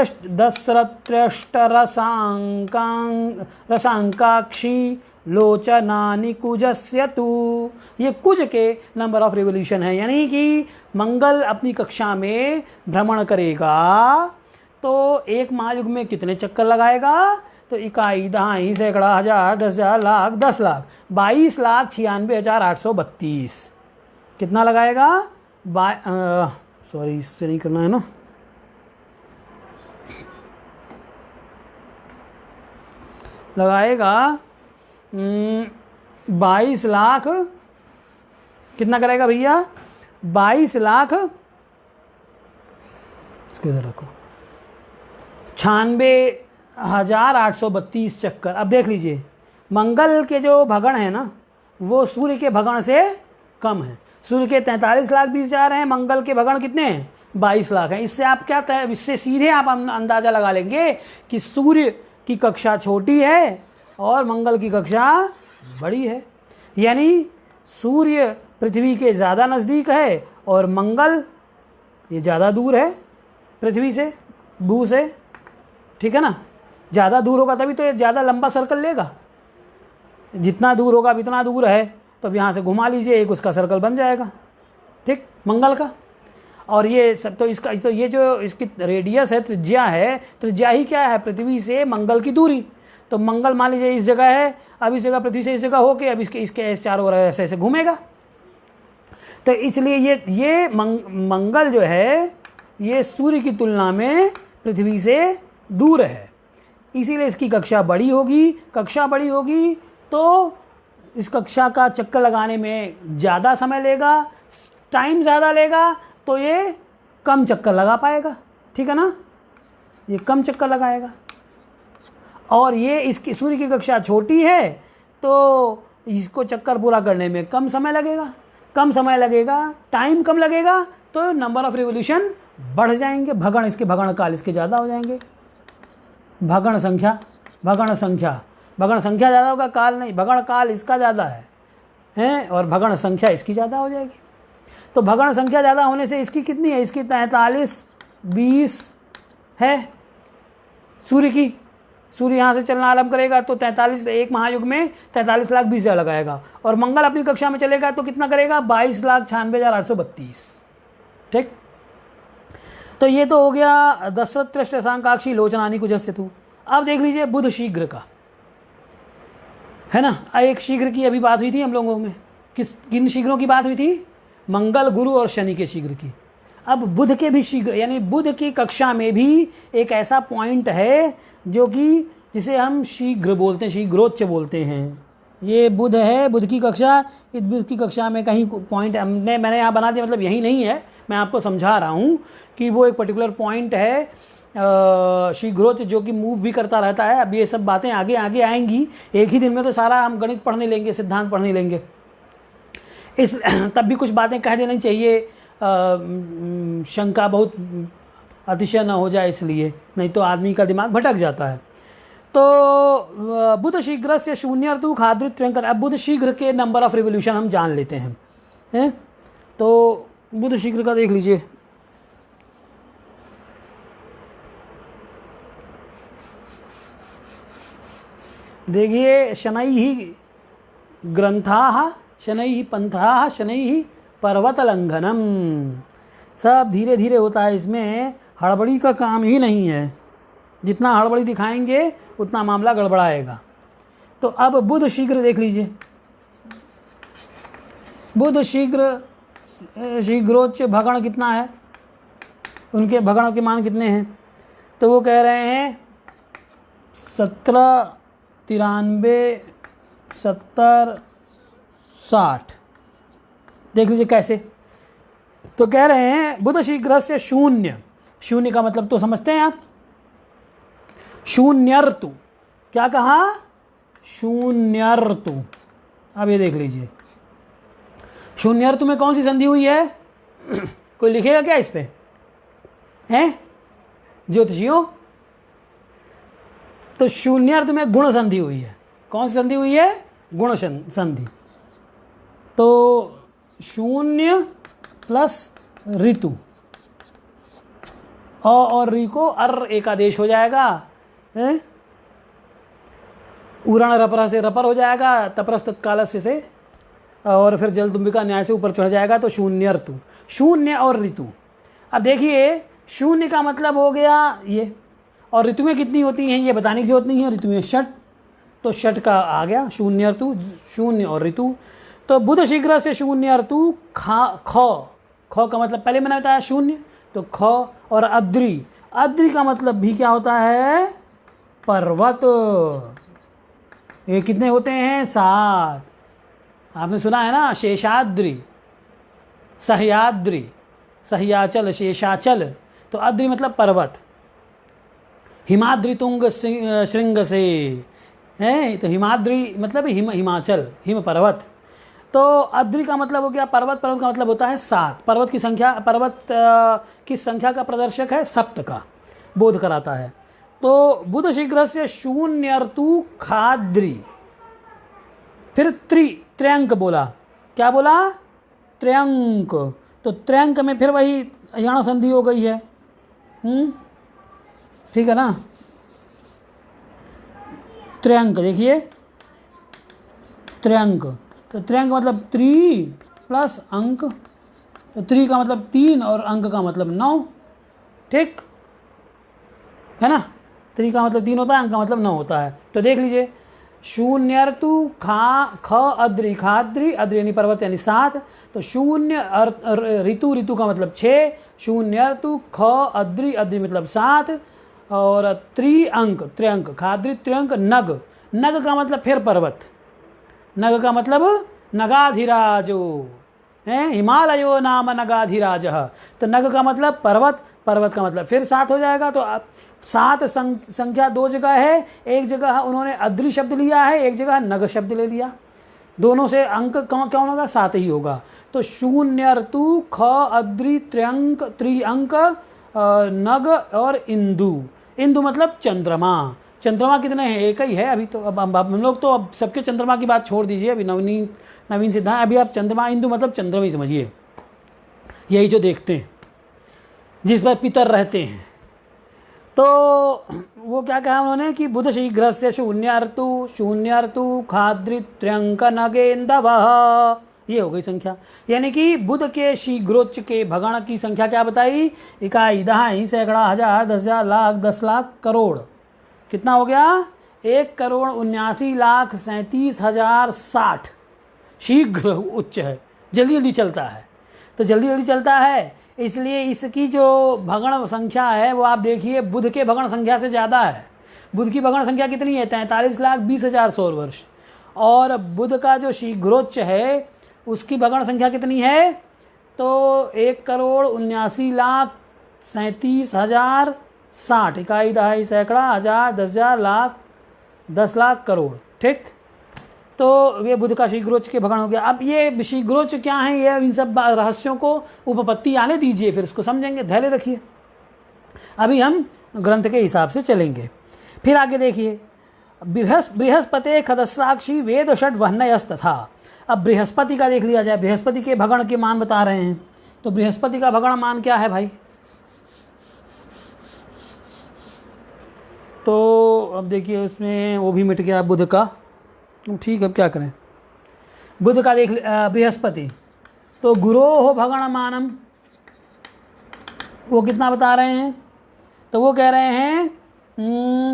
रसांकाक्षी लोचनानि कुजस्य तु, ये कुज के नंबर ऑफ रिवोल्यूशन है, यानी कि मंगल अपनी कक्षा में भ्रमण करेगा तो एक महायुग में कितने चक्कर लगाएगा, तो इकाई, दहाई, सैकड़ा, हजार, 10,000, लाख, 10 लाख, 22,96,832। कितना लगाएगा, सॉरी इससे नहीं करना है ना, लगाएगा 22 लाख, कितना करेगा भैया, 22 लाख, इसको इधर रखो, 96,832 चक्कर। अब देख लीजिए मंगल के जो भगण है ना वो सूर्य के भगण से कम है, सूर्य के 43,20,000 हैं, मंगल के भगण कितने हैं, 22 लाख हैं। इससे आप क्या इससे सीधे आप अंदाजा लगा लेंगे कि सूर्य की कक्षा छोटी है और मंगल की कक्षा बड़ी है, यानी सूर्य पृथ्वी के ज़्यादा नज़दीक है और मंगल ये ज़्यादा दूर है पृथ्वी से, भू से, ठीक है ना। ज़्यादा दूर होगा तभी तो ये ज़्यादा लंबा सर्कल लेगा, जितना दूर होगा इतना दूर है, तो अब यहाँ से घुमा लीजिए, एक उसका सर्कल बन जाएगा, ठीक, मंगल का। और ये सब तो इसका, तो ये जो इसकी रेडियस है, त्रिज्या है, त्रिज्या ही क्या है, पृथ्वी से मंगल की दूरी। तो मंगल मान लीजिए इस जगह है, अब इस जगह पृथ्वी से इस जगह होके अब इसके चारों ओर ऐसे ऐसे घूमेगा। तो इसलिए ये मंगल जो है ये सूर्य की तुलना में पृथ्वी से दूर है, इसीलिए इसकी कक्षा बड़ी होगी। कक्षा बड़ी होगी तो इस कक्षा का चक्कर लगाने में ज़्यादा समय लेगा, टाइम ज़्यादा लेगा, तो ये कम चक्कर लगा पाएगा, ठीक है ना, ये कम चक्कर लगाएगा। और ये इसकी सूर्य की कक्षा छोटी है तो इसको चक्कर पूरा करने में कम समय लगेगा, कम समय लगेगा, टाइम कम लगेगा, तो नंबर ऑफ रिवोल्यूशन बढ़ जाएंगे, भगण इसके, भगण काल इसके ज़्यादा हो जाएंगे। भगण संख्या, भगण संख्या, भगण संख्या ज़्यादा होगा, काल नहीं, भगण काल इसका ज़्यादा है, और भगण संख्या इसकी ज़्यादा हो जाएगी। तो भगण संख्या ज़्यादा होने से इसकी कितनी है, इसकी 43, 20 है सूर्य की, सूर्य यहाँ से चलना आरंभ करेगा तो 43 एक महायुग में 43,20,000 लगाएगा, और मंगल अपनी कक्षा में चलेगा तो कितना करेगा 22,96,832। ठीक, तो ये तो हो गया दशरथ शशांकाक्षी लोचनानी कुजस्यतु। अब देख लीजिए बुध शीघ्र का, है ना। एक शीघ्र की अभी बात हुई थी हम लोगों में, किन शीघ्रों की बात हुई थी, मंगल गुरु और शनि के शीघ्र की। अब बुध के भी शीघ्र, यानी बुध की कक्षा में भी एक ऐसा पॉइंट है जो कि जिसे हम शीघ्र बोलते हैं, शीघ्रोच्च बोलते हैं। ये बुध है, बुध की कक्षा, इस बुध की कक्षा में कहीं पॉइंट मैंने यहाँ बना दिया, मतलब यही नहीं है, मैं आपको समझा रहा हूँ कि वो एक पर्टिकुलर पॉइंट है शीघ्रोच्च जो कि मूव भी करता रहता है। अब ये सब बातें आगे आगे आएंगी, एक ही दिन में तो सारा हम गणित पढ़ने लेंगे, सिद्धांत पढ़ने लेंगे, इस तब भी कुछ बातें कह देनी चाहिए, शंका बहुत अतिशय न हो जाए इसलिए, नहीं तो आदमी का दिमाग भटक जाता है। तो बुध शीघ्र से शून्य ऋतु खाद्रित्रयंकर। अब बुध शीघ्र के नंबर ऑफ रिवोल्यूशन हम जान लेते हैं, तो बुध शीघ्र का देख लीजिए। देखिए, शनैः ग्रंथाः शनैः पंथाः शनैः पर्वतलंघनम, सब धीरे धीरे होता है, इसमें हड़बड़ी का काम ही नहीं है, जितना हड़बड़ी दिखाएंगे उतना मामला गड़बड़ाएगा। तो अब बुध शीघ्र देख लीजिए, बुध शीघ्रोच्च भगण कितना है, उनके भगण के मान कितने हैं, तो वो कह रहे हैं 17, 93, 70, 60। देख लीजिए कैसे, तो कह रहे हैं बुध शीघ्र से शून्य, शून्य का मतलब तो समझते हैं आप, शून्यर्तु, क्या कहा, शून्यर्तु। अब ये देख लीजिए शून्यर्तु में कौन सी संधि हुई है, कोई लिखेगा क्या इस पे, हैं ज्योतिषियों, तो शून्यर्थ में गुण संधि हुई है। कौन सी संधि हुई है, गुण संधि। तो शून्य प्लस ऋतु, और री को अर एकादेश हो जाएगा, उरण रपर से रपर हो जाएगा, तपरस तत्काल से, और फिर जलदुम्बिका न्याय से ऊपर चढ़ जाएगा, तो शून्य ऋतु, शून्य और ऋतु। अब देखिए शून्य का मतलब हो गया ये, और ऋतुएं कितनी होती हैं ये बताने की जरूरत नहीं है, ऋतुएं षट, तो षट का आ गया शून्य ऋतु, शून्य और ऋतु। तो बुध शीघ्र से शून्य ऋतु ख का मतलब पहले मैंने बताया शून्य, तो ख, और अद्रि, अद्रि का मतलब भी क्या होता है, पर्वत। ये कितने होते हैं, 7। आपने सुना है ना, शेषाद्रि, सह्याद्रि, सह्याचल, शेषाचल, तो अद्रि मतलब पर्वत। हिमाद्रि तुंग श्रृंग से है, तो हिमाद्रि मतलब हिमाचल, हिम पर्वत। तो अद्रि का मतलब हो गया पर्वत, पर्वत का मतलब होता है 7। पर्वत की संख्या, पर्वत की संख्या का प्रदर्शक है सप्त का, बोध कराता है। तो बुध शीघ्र से शून्य ऋतु खाद्रि, फिर त्र्यंक बोला, क्या बोला, त्र्यंक, तो त्र्यंक में फिर वही यण संधि हो गई है, ठीक है ना। त्र्यंक देखिए, त्र्यंक, तो त्र्यंक मतलब 3 प्लस अंक, तो 3 का मतलब 3 और अंक का मतलब 9, ठीक है ना। 3 का मतलब 3 होता है, अंक का मतलब 9 होता है। तो देख लीजिए शून्य ऋतु ख अद्रि, खाद्रि, अद्रि यानी पर्वत यानी 7, तो शून्य ऋतु, ऋतु का मतलब 6, शून्य ऋतु ख अद्रि, अद्रि मतलब 7, और त्रिअंक, त्र्यंक, खाद्रि त्र्यंक, नग, नग का मतलब फिर पर्वत, नग का मतलब नगाधिराजो है, हिमालयो नाम नगाधिराज, तो नग का मतलब पर्वत, पर्वत का मतलब फिर 7 हो जाएगा। तो 7 संख्या 2 जगह है, एक जगह उन्होंने अद्रि शब्द लिया है, एक जगह नग शब्द ले लिया, दोनों से अंक कौन होगा, 7 ही होगा। तो शून्य ऋतु ख अद्रि त्र्यंक, त्रिअंक, नग और इंदु, इंदु मतलब चंद्रमा। चंद्रमा कितने हैं, एक ही है अभी तो। अब हम लोग तो अब सबके चंद्रमा की बात छोड़ दीजिए, अभी नवीन सिद्धांत, अभी आप चंद्रमा, इंदु मतलब चंद्रमा ही समझिए, यही जो देखते हैं जिस पर पितर रहते हैं। तो वो क्या कहा उन्होंने कि बुध शीघ्र से शून्यर्तु खाद्रित्र्यंक नगेंदवः, ये हो गई संख्या। यानी कि बुध के शीघ्रोच्च के भगण की संख्या क्या बताई, इकाई, दहाई, सैकड़ा, हजार, 10,000, लाख, 10 लाख, करोड़। कितना हो गया, 1,79,37,060। शीघ्र उच्च है, जल्दी जल्दी चलता है। तो जल्दी जल्दी चलता है इसलिए इसकी जो भगण संख्या है वो आप देखिए बुध के भगण संख्या से ज़्यादा है। बुध की भगण संख्या कितनी है, 43,20,000 सौर वर्ष। और बुध का जो शीघ्रोच्च है उसकी भगण संख्या कितनी है, तो 1,79,37,060। इकाई, दहाई, सैकड़ा, हजार, 10,000, लाख, 10 लाख, करोड़। ठीक, तो ये बुध का शीघ्रोच्च के भगण हो गया। अब ये शीघ्रोच्च क्या है, ये इन सब रहस्यों को उपपत्ति आने दीजिए, फिर इसको समझेंगे, धैर्य रखिए। अभी हम ग्रंथ के हिसाब से चलेंगे। फिर आगे देखिए, बृहस्पते खदस्राक्षी वेद षड वह्नयस्तथा। अब बृहस्पति का देख लिया जाए, बृहस्पति के भगण के मान बता रहे हैं। तो बृहस्पति का भगण मान क्या है भाई, तो अब देखिए उसमें वो भी मिट गया बुध का। ठीक, अब क्या करें, बुध का देख बृहस्पति, तो गुरोः भगण मानम, वो कितना बता रहे हैं, तो वो कह रहे हैं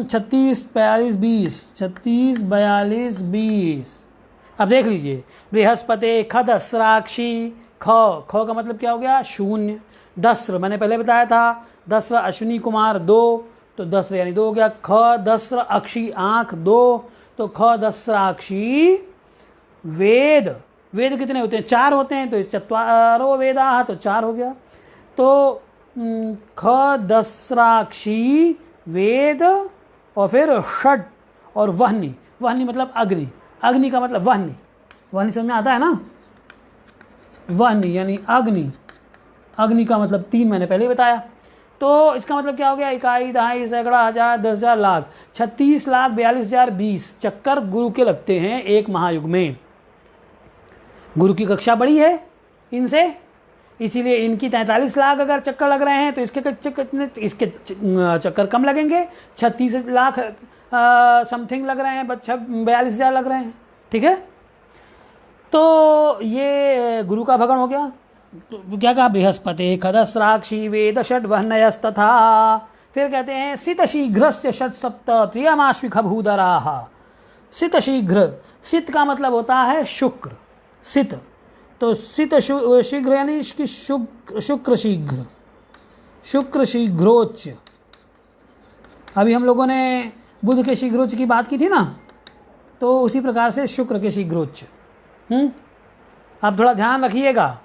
36, 42, 20, 36, 42, 20। अब देख लीजिए, बृहस्पति खदस्राक्षी, ख का मतलब क्या हो गया, शून्य। दस्र मैंने पहले बताया था, दस्र अश्विनी कुमार 2, तो दस्र यानी 2 हो गया। ख दस्र अक्षी आँख 2, तो ख दस्राक्षी वेद, वेद कितने होते हैं, 4 होते हैं, तो चत्वारो वेदा, तो 4 हो गया। तो ख दस्राक्षी वेद, और फिर षड, और वह्नि, वह्नि मतलब अग्नि, अग्नि का मतलब वह्नि, वह्नि समझ में आता है ना, वह्नि यानी अग्नि, अग्नि का मतलब 3 मैंने पहले ही बताया। तो इसका मतलब क्या हो गया, इकाई, दहाई, सैकड़ा, हजार, 10,000, लाख, 36,42,000, 20 चक्कर गुरु के लगते हैं एक महायुग में। गुरु की कक्षा बड़ी है इनसे, इसीलिए इनकी 43 लाख अगर चक्कर लग रहे हैं तो इसके चक्कर कम लगेंगे, 36 लाख समथिंग लग रहे हैं, 42,000 लग रहे हैं। ठीक है, तो ये गुरु का भगण हो गया। तो क्या कहा, बृहस्पति खदस्राक्षी वेद षड वह्नयस्तथा। फिर कहते हैं सित शीघ्रस्य षट सप्त त्रियमाश्विक भूधराः। सित शीघ्र, सित का मतलब होता है शुक्र, सित, तो सित शीघ्र यानी शुक्र शीघ्र, शुक्र शीघ्रोच्च। अभी हम लोगों ने बुध के शीघ्रोच्च की बात की थी ना, तो उसी प्रकार से शुक्र के शीघ्रोच्च। अब थोड़ा ध्यान रखिएगा,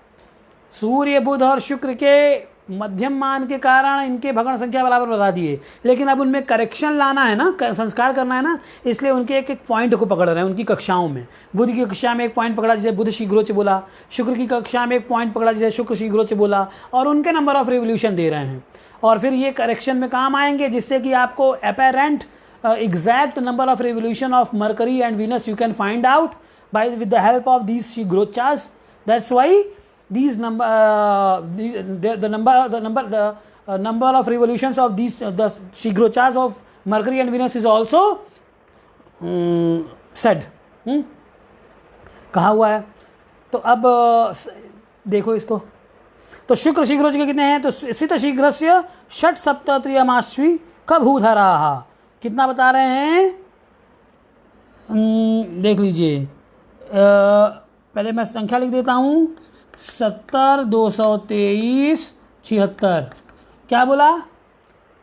सूर्य, बुध और शुक्र के मध्यम मान के कारण इनके भगण संख्या बराबर बता दिए, लेकिन अब उनमें करेक्शन लाना है ना, संस्कार करना है ना, इसलिए उनके एक एक पॉइंट को पकड़ रहे हैं उनकी कक्षाओं में। बुध की कक्षा में एक पॉइंट पकड़ा जिसे बुध शीघ्रोच्च बोला, शुक्र की कक्षा में एक पॉइंट पकड़ा जिसे शुक्र शीघ्रोच्च बोला, और उनके नंबर ऑफ रिवोल्यूशन दे रहे हैं। और फिर ये करेक्शन में काम आएंगे, जिससे कि आपको apparent exact number of revolution of Mercury and Venus you can find out by with the help of these शीघ्रोच्चास। That's why these number the number of revolutions of these the शीघ्रोच्चास of Mercury and Venus is also said, कहा हुआ है। तो अब देखो इसको, तो शुक्र शीघ्रोच्च के कितने हैं, तो सित शीघ्रस्य षट सप्त त्रियमाश्वी भूधराः, कितना बता रहे हैं, देख लीजिए, पहले मैं संख्या लिख देता हूँ, 70, 223, 76। क्या बोला,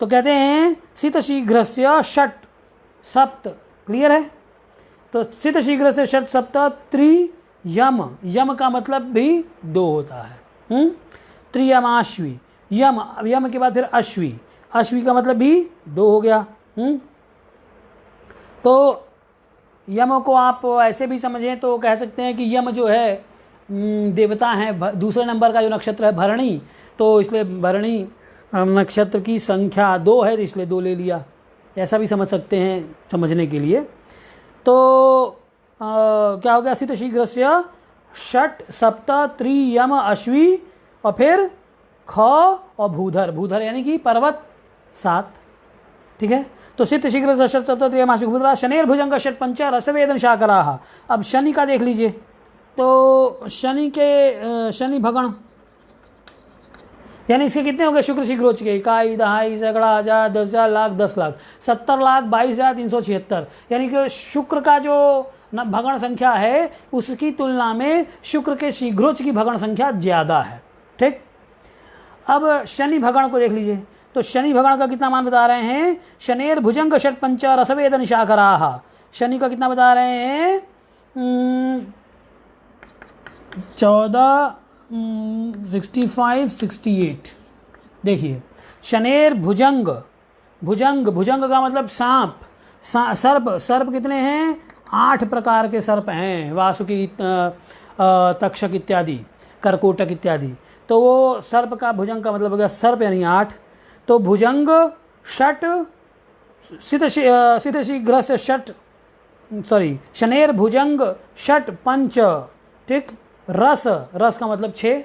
तो कहते हैं सित शीघ्रस्य षट सप्त, क्लियर है, तो सित शीघ्र से षट सप्त त्रियम, यम का मतलब भी 2 होता है, त्रियमाश्वी, यम, यम के बाद फिर अश्वी, अश्वी का मतलब भी 2 हो गया। तो यम को आप ऐसे भी समझें तो कह सकते हैं कि यम जो है देवता हैं, दूसरे नंबर का जो नक्षत्र है भरणी, तो इसलिए भरणी नक्षत्र की संख्या 2 है, इसलिए 2 ले लिया, ऐसा भी समझ सकते हैं समझने के लिए। तो क्या हो गया, सित शीघ्रस्य षट सप्त त्रियम अश्वी, और फिर ख और भूधर, भूधर यानी कि पर्वत 7, ठीक है। तो सित शीघ्र षट सप्तत्रिय मासिक भूतरा शनेर भुजंग षट पंच रसवेदन शाकराः। अब शनि का देख लीजिए, तो शनि भगण यानी इसके कितने हो गए, शुक्र शीघ्रोच के इकाई दहाई सैकड़ा हजार 10,000 लाख 10 लाख 70 लाख 22,376, यानी कि शुक्र का जो भगण संख्या है उसकी तुलना में शुक्र के शीघ्रोच की भगण संख्या ज्यादा है। ठीक, अब शनि भगण को देख लीजिए, तो शनि भगण का कितना मान बता रहे हैं, शनेर भुजंग षट पंच रसवेदन शाकराः। शनि का कितना बता रहे हैं, 14 65 68। देखिए शनेर भुजंग, भुजंग का मतलब सांप, सर्प कितने हैं, 8 प्रकार के सर्प हैं, वासुकी तक्षक इत्यादि, करकोटक इत्यादि। तो वो सर्प का भुजंग का मतलब हो गया सर्प यानी 8। तो भुजंग षट सित शीघ्र से षट शनेर भुजंग षट पंच। ठीक, रस का मतलब 6,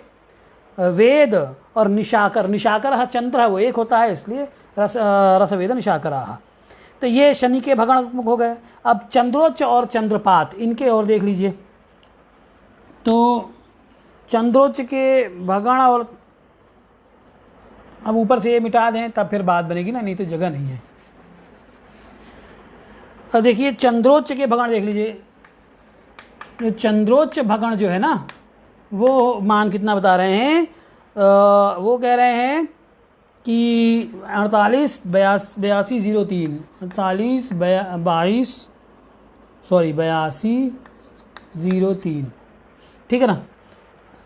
वेद और निशाकर चंद्र है वो एक होता है, इसलिए रस वेद निशाकराः। तो ये शनि के भगण हो गए। अब चंद्रोच्च और चंद्रपात, इनके और देख लीजिए, तो चंद्रोच्च के भगण, और अब ऊपर से ये मिटा दें तब फिर बात बनेगी ना, नहीं तो जगह नहीं है। अब देखिए चंद्रोच्च के भगण देख लीजिए, ये चंद्रोच्च भगण जो है ना वो मान कितना बता रहे हैं, वो कह रहे हैं कि 48 82 03 48 82 03। ठीक है ना,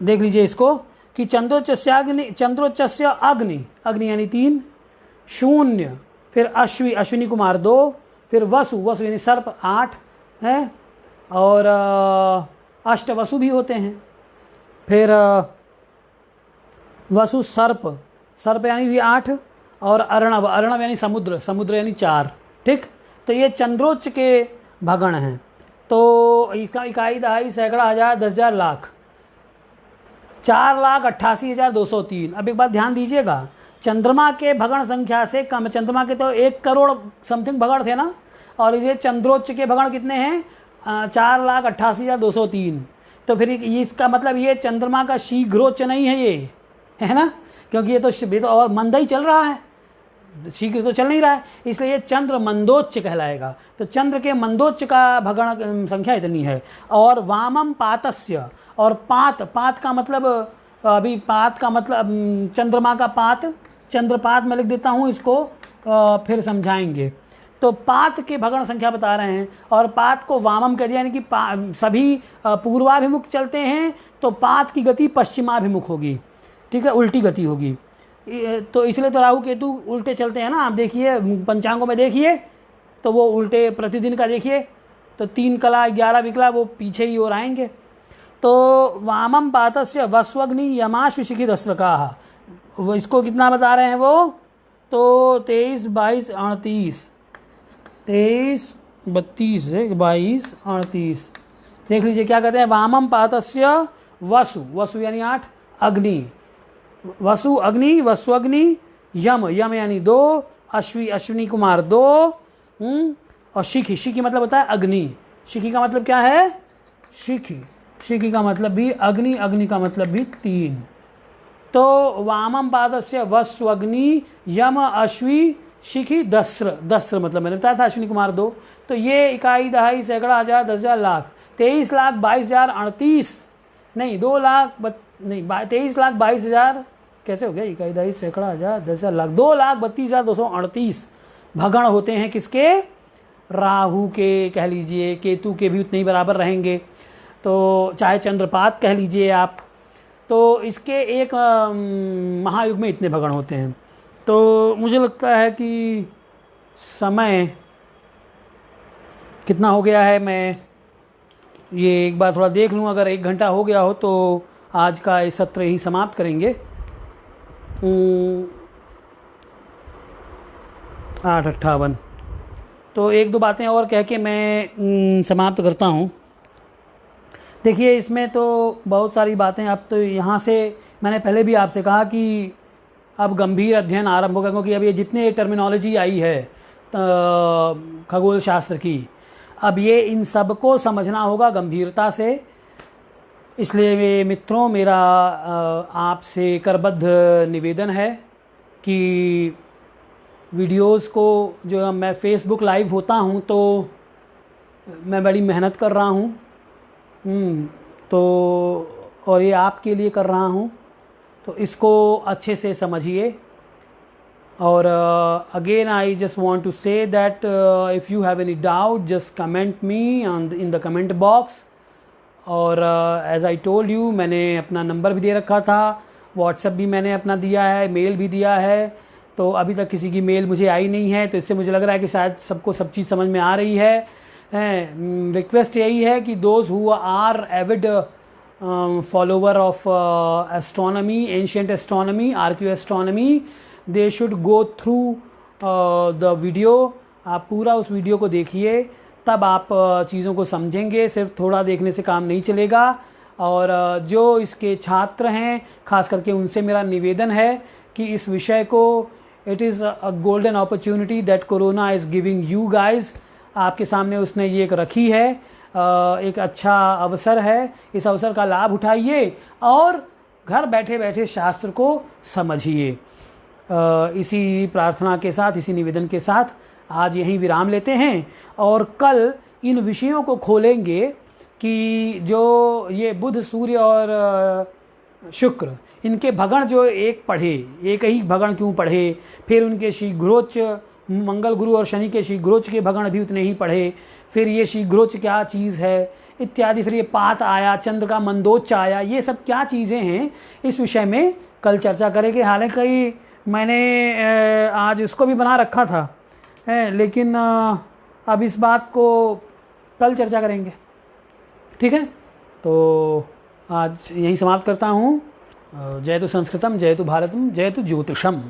देख लीजिए इसको कि चंद्रोच्चस्य अग्नि यानी 3, शून्य, फिर अश्विनी कुमार 2, फिर वसु यानी सर्प 8 है, और अष्टवसु भी होते हैं, फिर वसु सर्प यानी भी 8, और अर्णव यानी समुद्र यानी 4। ठीक, तो ये चंद्रोच्च के भगण हैं। तो इसका इकाई दहाई सैकड़ा हजार 10,000 लाख 4,88,203। अब एक बात ध्यान दीजिएगा, चंद्रमा के भगण संख्या से कम, चंद्रमा के तो 1 करोड़ समथिंग भगण थे ना, और ये चंद्रोच्च के भगण कितने हैं, 4,88,203। तो फिर इसका मतलब ये चंद्रमा का शीघ्रोच्च नहीं है ये, है ना, क्योंकि ये तो और मंदा ही चल रहा है, शीघ्र तो चल नहीं रहा है, इसलिए ये चंद्र मंदोच्च कहलाएगा। तो चंद्र के मंदोच्च का भगण संख्या इतनी है। और वामम पातस्य, और पात का मतलब, अभी पात का मतलब चंद्रमा का पात, चंद्रपात में लिख देता हूँ इसको, फिर समझाएंगे। तो पात के भगण संख्या बता रहे हैं, और पात को वामम कह दिया, यानी कि सभी पूर्वाभिमुख चलते हैं, तो पात की गति पश्चिमाभिमुख होगी। ठीक है, उल्टी गति होगी। तो इसलिए तो राहु केतु उल्टे चलते हैं ना, आप देखिए पंचांगों में देखिए, तो वो उल्टे प्रतिदिन का देखिए, तो 3 कला 11 विकला वो पीछे ही और आएंगे। तो वामम पातस्य वस्वग्नि यमाश्व शिखी दस्त्रकाः, वो इसको कितना बता रहे हैं वो, तो 23 22 38 23 32 22 38। देख लीजिए क्या कहते हैं, वामम पातस्य वसु यानी 8, अग्नि वसु अग्नि वस्वग्नि, यम यानी 2, अश्विनी कुमार 2, और शिखी मतलब होता है अग्नि। शिखी का मतलब क्या है, शिखी का मतलब भी अग्नि का मतलब भी 3। तो वामम पादस्य वस्वग्नि यम अश्वी शिखी दस्र मतलब मैंने बताया था अश्विनी कुमार 2। तो ये इकाई दहाई सैकड़ा हजार 10,000 लाख 23,22,038 नहीं 2 लाख नहीं 23,22,000 कैसे हो गया, इकाई दहाई सैकड़ा हजार 10,000 लाख 2,32,238 भगण होते हैं किसके, राहु के कह लीजिए, केतु के भी उतने ही बराबर रहेंगे, तो चाहे चंद्रपात कह लीजिए आप। तो इसके एक महायुग में इतने भगण होते हैं। तो मुझे लगता है कि समय कितना हो गया है, मैं ये एक बार थोड़ा देख लूँ, अगर 1 घंटा हो गया हो तो आज का ये सत्र ही समाप्त करेंगे। 8:58। तो 1-2 बातें और कह के मैं समाप्त करता हूँ। देखिए इसमें तो बहुत सारी बातें, अब तो यहाँ से मैंने पहले भी आपसे कहा कि अब गंभीर अध्ययन आरंभ होगा, क्योंकि अब ये जितने टर्मिनोलॉजी आई है खगोल शास्त्र की। अब ये इन सब को समझना होगा गंभीरता से। इसलिए मित्रों, मेरा आपसे करबद्ध निवेदन है कि वीडियोस को, जो मैं फेसबुक लाइव होता हूँ तो मैं बड़ी मेहनत कर रहा हूँ, तो और ये आपके लिए कर रहा हूँ, तो इसको अच्छे से समझिए। और again I just want to say that if you have any doubt just comment me in the comment box. और एज आई टोल्ड यू, मैंने अपना नंबर भी दे रखा था, व्हाट्सएप भी मैंने अपना दिया है, मेल भी दिया है। तो अभी तक किसी की मेल मुझे आई नहीं है, तो इससे मुझे लग रहा है कि शायद सबको सब चीज़ समझ में आ रही है। रिक्वेस्ट यही है कि those who are avid follower of astronomy, ancient astronomy, archaeoastronomy, they should go through the video. आप पूरा उस वीडियो को देखिए, तब आप चीज़ों को समझेंगे। सिर्फ थोड़ा देखने से काम नहीं चलेगा। और जो इसके छात्र हैं, खास करके उनसे मेरा निवेदन है कि इस विषय को, it is a golden opportunity that corona is giving you guys. आपके सामने उसने ये एक रखी है, एक अच्छा अवसर है। इस अवसर का लाभ उठाइए और घर बैठे बैठे शास्त्र को समझिए। इसी प्रार्थना के साथ, इसी निवेदन के साथ आज यहीं विराम लेते हैं और कल इन विषयों को खोलेंगे कि जो ये बुध, सूर्य और शुक्र, इनके भगण जो एक पढ़े, एक ही भगण क्यों पढ़े, फिर उनके शीघ्रोच्च, मंगल, गुरु और शनि के शीघ्रोच्च के भगण भी उतने ही पढ़े, फिर ये शीघ्रोच्च क्या चीज़ है इत्यादि, फिर ये पात आया, चंद्र का मंदोच्च आया, ये सब क्या चीज़ें हैं, इस विषय में कल चर्चा करेंगे। हालांकि मैंने आज इसको भी बना रखा था, लेकिन अब इस बात को कल चर्चा करेंगे, ठीक है। तो आज यहीं समाप्त करता हूँ। जय तो संस्कृतम, जय तो भारतम, जय तो ज्योतिषम।